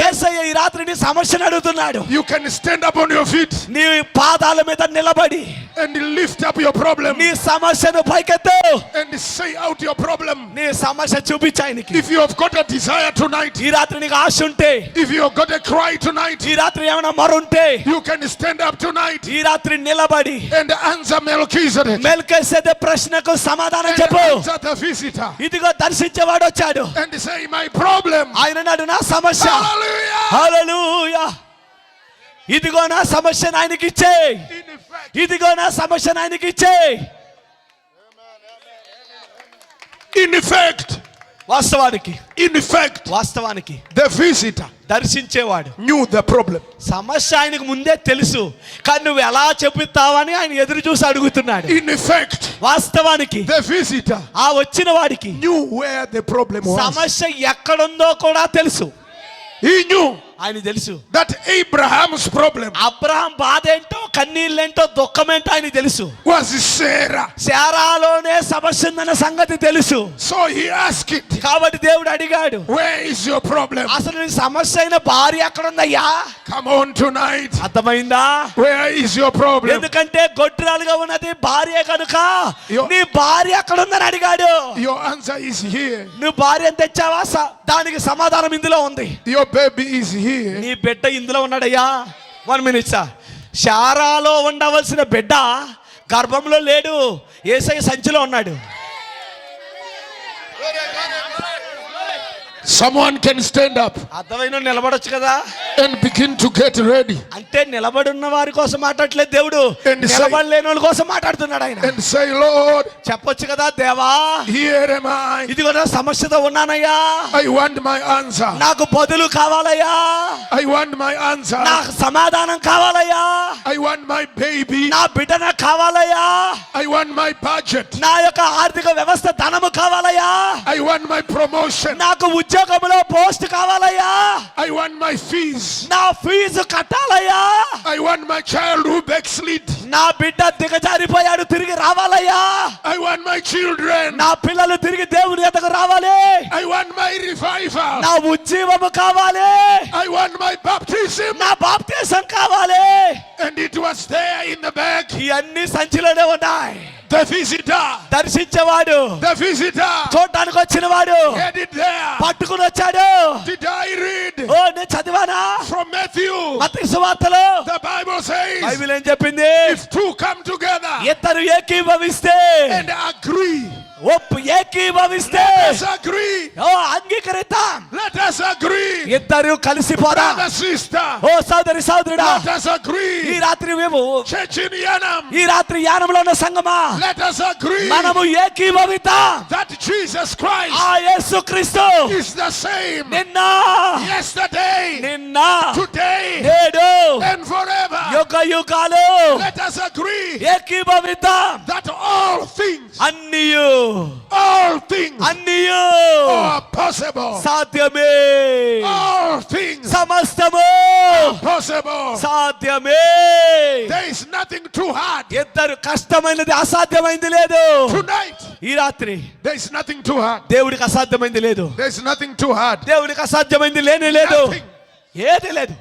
యేసయ్య ఈ రాత్రి నీ సమస్యను అడుగుతున్నాడు. You can stand up on your feet నీ పాదాల మీద నిలబడి and lift up your problem నీ సమస్యను పైకెత్తు. and say out your problem. నీ సమస్య చూపించు ఆయనకి. If you have got a desire tonight, ఈ రాత్రి నీకు ఆశ ఉంటే, if you have got a cry tonight, ఈ రాత్రి ఏమైనా మొరుంటే you can stand up tonight ఈ రాత్రి నిలబడి and answer Melchizedek. మెల్కీసెదె ప్రశ్నకు సమాధానం And చెప్పు. answer the visitor. ఇదిగో దర్శించేవాడు వచ్చాడు. And say, my problem. ఆయన నాడు నా సమస్య. Hallelujah. హల్లెలూయా. ఇదిగో నా సమస్యను ఆయనకి ఇచ్చేయ్. In effect, ఇదిగో నా సమస్యను ఆయనకి ఇచ్చేయ్. in effect, వాస్తవానికి the visitor దర్శించేవాడు knew the problem. సమస్య ఆయనకు ముందే తెలుసు, కానీ నువ్వు ఎలా చెబుతావని ఆయన ఎదురు చూసి అడుగుతున్నాడు. In effect, వాస్తవానికి the visitor ఆ వచ్చిన వాడికి knew where the problem was. సమస్య ఎక్కడుందో కూడా తెలుసు. He knew ఆయన తెలుసు that Abraham's problem అబ్రహాం బాధ ఏంటో, కన్నీళ్ళేంటో, దుఃఖమేంటో ఆయన తెలుసు. was Sarah. శారాలోనే సమస్య ఉందన్న సంగతి తెలుసు. So he asked it, కాబట్టి దేవుడు అడిగాడు, where is your problem? అసలు నీ సమస్య అయిన భార్య ఎక్కడుందయ్యా? Come on tonight. అర్థమైందా? Where is your problem? ఎందుకంటే గొడ్రాలుగా ఉన్నది భార్య కనుక Yo- నీ భార్య ఎక్కడుందని అడిగాడు. Your answer is here. నువ్వు భార్యను తెచ్చావా? దానికి సమాధానం ఇందులో ఉంది. Your baby is here. నీ బిడ్డ ఇందులో ఉన్నాడయ్యా. 1 minute సార్. శారాలో ఉండవలసిన బిడ్డ గర్భంలో లేడు, యేసయ్య సంచిలో ఉన్నాడు. Someone can stand up అర్థమైన నిలబడొచ్చు కదా. and begin to get ready అంటే నిలబడున్న వారి కోసం మాట్లాడలేదు దేవుడు, And say- నిలబడలేని వాళ్ళ కోసం మాట్లాడుతున్నాడు ఆయన. and say, Lord, చెప్పొచ్చు కదా, దేవా here am I. ఇదిగో నా సమస్యతో ఉన్నానయ్యా, I want my answer. నాకు బదులు కావాలయ్యా, I want my answer. నాకు సమాధానం కావాలయ్యా, I want my baby. నా బిడ్డ నాకు కావాలయ్యా, I want my budget. నా యొక్క ఆర్థిక వ్యవస్థ ధనము కావాలయ్యా, I want my promotion. నాకు ఉద్యోగంలో పోస్ట్ కావాలయ్యా, I want my fees. నా fee కట్టాలయ్యా, I want my child who backslid. నా బిడ్డ దిగజారిపోయాడు తిరిగి రావాలయ్యా, I want my children. నా పిల్లలు తిరిగి దేవుని ఎద్దకు రావాలి, I want my revival. నా ఉజ్జీవము కావాలి, I want my baptism. నా బాప్తిసం కావాలి. And it was there in the bag. ఇవన్నీ సంచిలోనే ఉన్నాయి. The visitor. దర్శించేవాడు, The visitor చూడటానికి వచ్చిన వాడు had it there. పట్టుకుని వచ్చాడు. Did I read ఓ నేను చదివానా from Matthew? మత్తయి సువార్తలో The Bible says, బైబిల్ ఏం చెప్పింది? if two come together ఇద్దరు ఏకీభవిస్తే, and agree, ఏకీభవిస్తే, let us agree. Oh అంగీకరిద్దాం, Let us agree. ఇద్దరు కలిసిపోదాం. Brother, sister, ఓ సోదరి సోదరుడా, let us ఈ agree. రాత్రి మేము Church in Yanam, ఈ రాత్రి యానంలో ఉన్న సంగమా let us agree మనము ఏకీభవిద్దాం. that Jesus Christ ఆ యేసుక్రీస్తు is the same నిన్న, yesterday, నిన్న, today, నేడు, and forever. యుగ యుగాలు Let us agree ఏకీభవిద్దాం. that all things అన్నియు are possible. సాధ్యమే, All things సమస్తము possible. సాధ్యమే. There is nothing too hard. ఇద్దరు కష్టమైనది అసాధ్యమైంది లేదు. Tonight, ఈ రాత్రి there is nothing too hard. దేవుడికి అసాధ్యమైంది లేదు. There is nothing too hard. దేవుడికి అసాధ్యమైంది లేనే లేదు. Nothing. ఏది లేదు.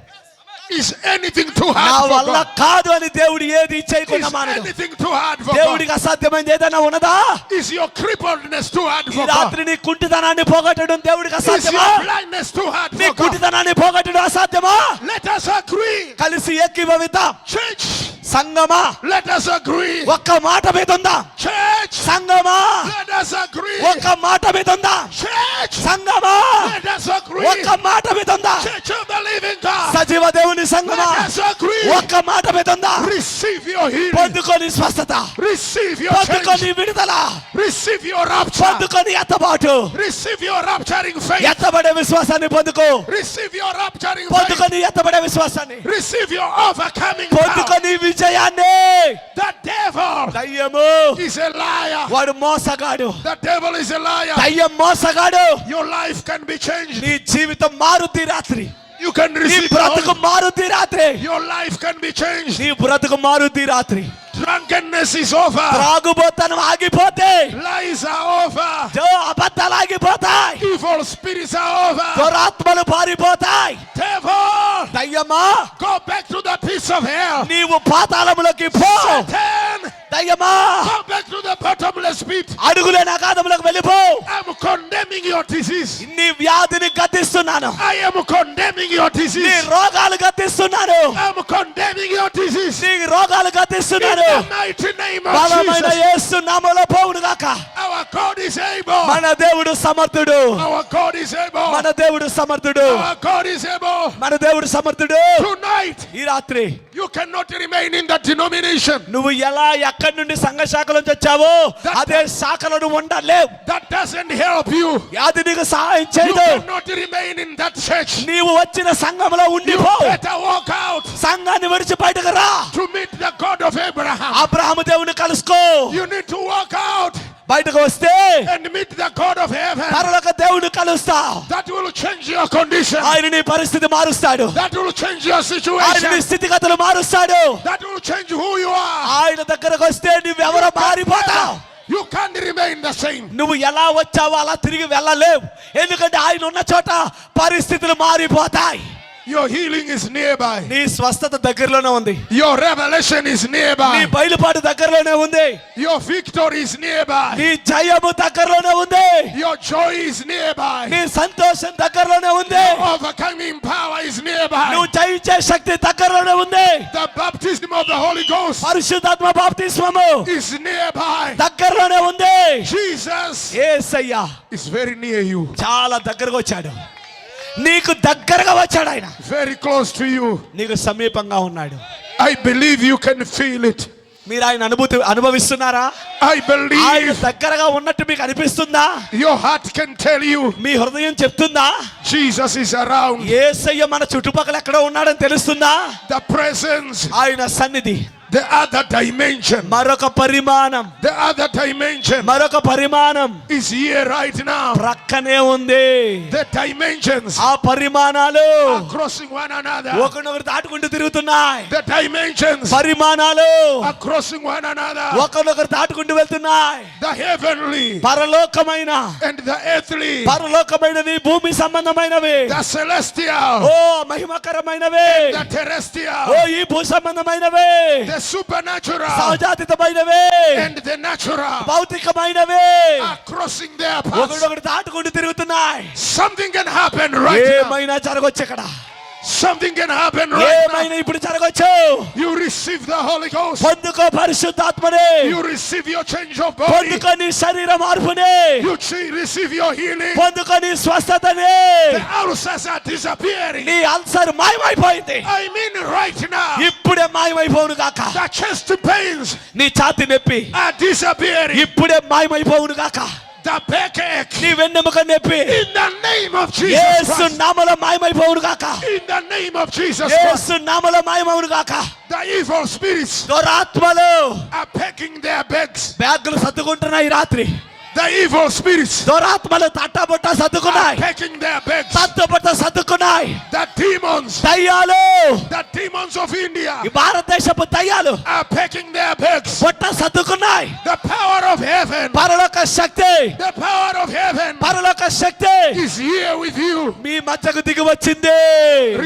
Is anything too నా hard for వల్ల God? కాదు అని దేవుడు ఏది చేయకుండా Is మానడు. anything too hard for God? దేవుడికి అసాధ్యమైంది ఏదైనా ఉన్నదా? Is your crippledness too hard ఈ for God? రాత్రి నీ కుంటితనాన్ని పోగొట్టడం దేవుడికి Is అసాధ్యమా? your blindness too hard నీ for God? కుంటితనాన్ని పోగొట్టడం అసాధ్యమా? Let us agree. కలిసి ఏకీభవిద్దాం. Church, సంగమా let us agree. ఒక్క మాట మీద ఉందా? Church, సంగమా let us agree. ఒక్క మాట మీద ఉందా? Church, సంగమా let us agree. ఒక్క మాట మీద ఉందా? Church of the living God, సజీవ దేవుని సంగమా let us agree. ఒక్క మాట మీద ఉందా? Receive your healing. పొందుకొని స్వస్థత, Receive your పొందుకొని change. విడుదల, Receive your rapture. పొందుకొని ఎత్తబాటు, Receive your rapturing faith. ఎత్తబడే విశ్వాసాన్ని పొందుకో, Receive your rapturing faith. పొందుకొని ఎత్తబడే విశ్వాసాన్ని, Receive your overcoming power. పొందుకొని విజయాన్ని. The devil దయ్యము is a liar. వాడు మోసగాడు. The devil is a liar. దయ్యం మోసగాడు. Your life can be changed. నీ జీవితం మారుద్ది రాత్రి. You can నీ receive బ్రతుకు the మారుద్ది రాత్రి. Your life can be changed. నీ బ్రతుకు మారుద్ది రాత్రి. Drunkenness is over. త్రాగుబోతనం ఆగిపోతే, Lies are over. అబద్ధాలు ఆగిపోతాయి, Evil spirits are over. దురాత్మలు పారిపోతాయి. Devil, దయ్యమా go back to the pits of hell. నీవు పాతాళములోకి పో. Satan, దయ్యమా go back to the bottomless pit. అడుగులేని అగాధములకు వెళ్ళిపో. I'm condemning your disease. నీ వ్యాధిని గద్దిస్తున్నాను. I am condemning your నీ disease. రోగాలు గద్దిస్తున్నాను. I'm condemning your disease. నీ రోగాలు In గద్దిస్తున్నాను. the mighty name of బలమైన Jesus. యేసు నామములో పోవును గాక. Our God is able. మన దేవుడు సమర్థుడు. Our God is able. మన దేవుడు సమర్థుడు. Our God is able. మన దేవుడు సమర్థుడు. Tonight, ఈ రాత్రి you cannot remain in that denomination. నువ్వు ఎలా ఎక్కడి నుండి సంఘ శాఖలో వచ్చావో అదే శాఖలో నువ్వు ఉండలేవు. That doesn't help you. అది నీకు సహాయం You చేయదు. cannot remain in that church. నీవు వచ్చిన సంఘంలో You ఉండిపో. better walk out సంఘాన్ని విడిచి బయటకు రా. to meet the God of Abraham. Abraham దేవుని కలుసుకో. You need to walk out బయటకు వస్తే and meet the God of heaven. పరలోక దేవుని కలుస్తావు. That will change your condition. ఆయన నీ పరిస్థితి మారుస్తాడు. That will change your ఆయన నీ situation. స్థితిగతులు మారుస్తాడు. That will change who you are. ఆయన దగ్గరకు వస్తే నువ్వెవరో మారిపోతావు. You can't remain the same. నువ్వు ఎలా వచ్చావో అలా తిరిగి వెళ్ళలేవు. ఎందుకంటే ఆయన ఉన్న చోట పరిస్థితులు మారిపోతాయి. Your healing is nearby. నీ స్వస్థత దగ్గరలోనే ఉంది. Your revelation is నీ nearby. బయలుపాటు దగ్గరలోనే ఉంది. Your victory is nearby. నీ జయము దగ్గరలోనే ఉంది. Your joy is nearby. నీ సంతోషం దగ్గరలోనే ఉంది. Overcoming power is nearby. నువ్వు జయించే శక్తి దగ్గరలోనే ఉంది. The baptism of the Holy Ghost పరిశుద్ధాత్మ బాప్తిస్మము is nearby. దగ్గరలోనే ఉంది. Jesus Yesayya is very near you. చాలా దగ్గరకు వచ్చాడు. నీకు దగ్గరగా వచ్చాడు ఆయన. Very close to you. నీకు సమీపంగా ఉన్నాడు. I believe you can feel it. మీరు ఆయన అనుభవిస్తున్నారా? I ఆయన believe దగ్గరగా ఉన్నట్టు మీకు అనిపిస్తుందా? your heart can tell you మీ హృదయం చెప్తుందా? Jesus is around. యేసయ్య మన చుట్టుపక్కల ఎక్కడో ఉన్నాడని తెలుస్తుందా? The presence, ఆయన సన్నిధి the other dimension, మరొక పరిమాణం, the other dimension మరొక పరిమాణం is here right now. ప్రక్కనే ఉంది. The dimensions ఆ పరిమాణాలు are crossing one another. ఒకరినొకరు దాటుకుంటూ తిరుగుతున్నాయి. The dimensions పరిమాణాలు are crossing one another. ఒకరినొకరు దాటుకుంటూ వెళ్తున్నాయి. The heavenly పరలోకమైన and the earthly, పరలోకమైనవి, భూమి సంబంధమైనవి, the celestial, oh మహిమకరమైనవి, the terrestrial, ఓ ఈ భూ సంబంధమైనవి, the supernatural, సహజాతీతమైనవి, and the natural భౌతికమైనవి are crossing their paths. ఒకరినొకరు దాటుకుంటూ తిరుగుతున్నాయి. Something can happen right now. ఏమైనా జరగొచ్చు ఇక్కడ. Something can happen right now. ఏమైనా ఇప్పుడు జరగొచ్చు. You receive the Holy Ghost. పొందుకో పరిశుద్ధాత్మని. You receive your change of body. పొందుకో నీ శరీర మార్పుని. You receive your healing. పొందుకో నీ స్వస్థతని. The ulcers are disappearing. నీ అల్సర్ మాయమైపోయింది. I mean right now. ఇప్పుడే మాయమైపోవును గాక. The chest pains నీ ఛాతీ నొప్పి are disappearing. ఇప్పుడే మాయమైపోవును గాక. The backache నీ వెన్నెముక నొప్పి in the name of Jesus Yesu Christ. నామములో మాయమైపోవును గాక. In the name of Jesus Christ. యేసు నామములో మాయమవును గాక. The evil spirits దురాత్మలు are packing their bags. బ్యాగులు సర్దుకుంటున్నాయి ఈ రాత్రి. The evil spirits దురాత్మలు తట్టబుట్ట are సర్దుకున్నాయి. packing their bags. తట్టబుట్ట సర్దుకున్నాయి. The demons, దయ్యాలు, the demons of India ఈ భారతదేశపు దయ్యాలు are packing their bags. బుట్ట సర్దుకున్నాయి. The power of heaven, పరలోక శక్తి, the power of heaven పరలోక శక్తి is here with you. మీ మధ్యకు దిగి వచ్చింది.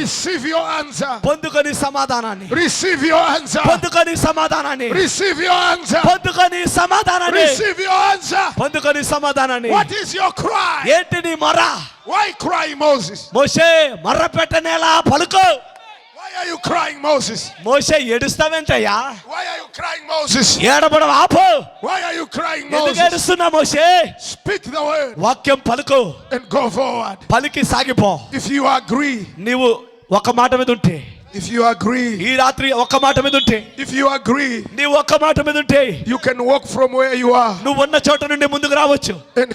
Receive your answer. పొందుకొని సమాధానాన్ని. Receive your answer. పొందుకొని సమాధానాన్ని. Receive your answer. పొందుకొని సమాధానాన్ని. Receive your answer. పొందుకొని సమాధానాన్ని. What is your cry? ఏంటి నీ మొర? Why cry, Moses? మోషే మొర్ర పెట్టనేలా పలుకో. Why are you crying, Moses? Moshe ఏడుస్తావేంటయ్యా? Why are you crying, Moses? ఏడబడం ఆపు. Why are you crying, ఎందుకు Moses? ఏడుస్తున్నా మోషే? Speak the word వాక్యం పలుకు. and go forward. పలికి సాగిపో. If you agree, నీవు ఒక మాట మీద ఉంటే, if you agree, ఈ రాత్రి ఒక్క మాట మీద ఉంటే, if you agree, నీవు ఒక్క మాట మీద ఉంటే you can walk from where you are నువ్వు ఉన్న చోట నుండి ముందుకు రావచ్చు. and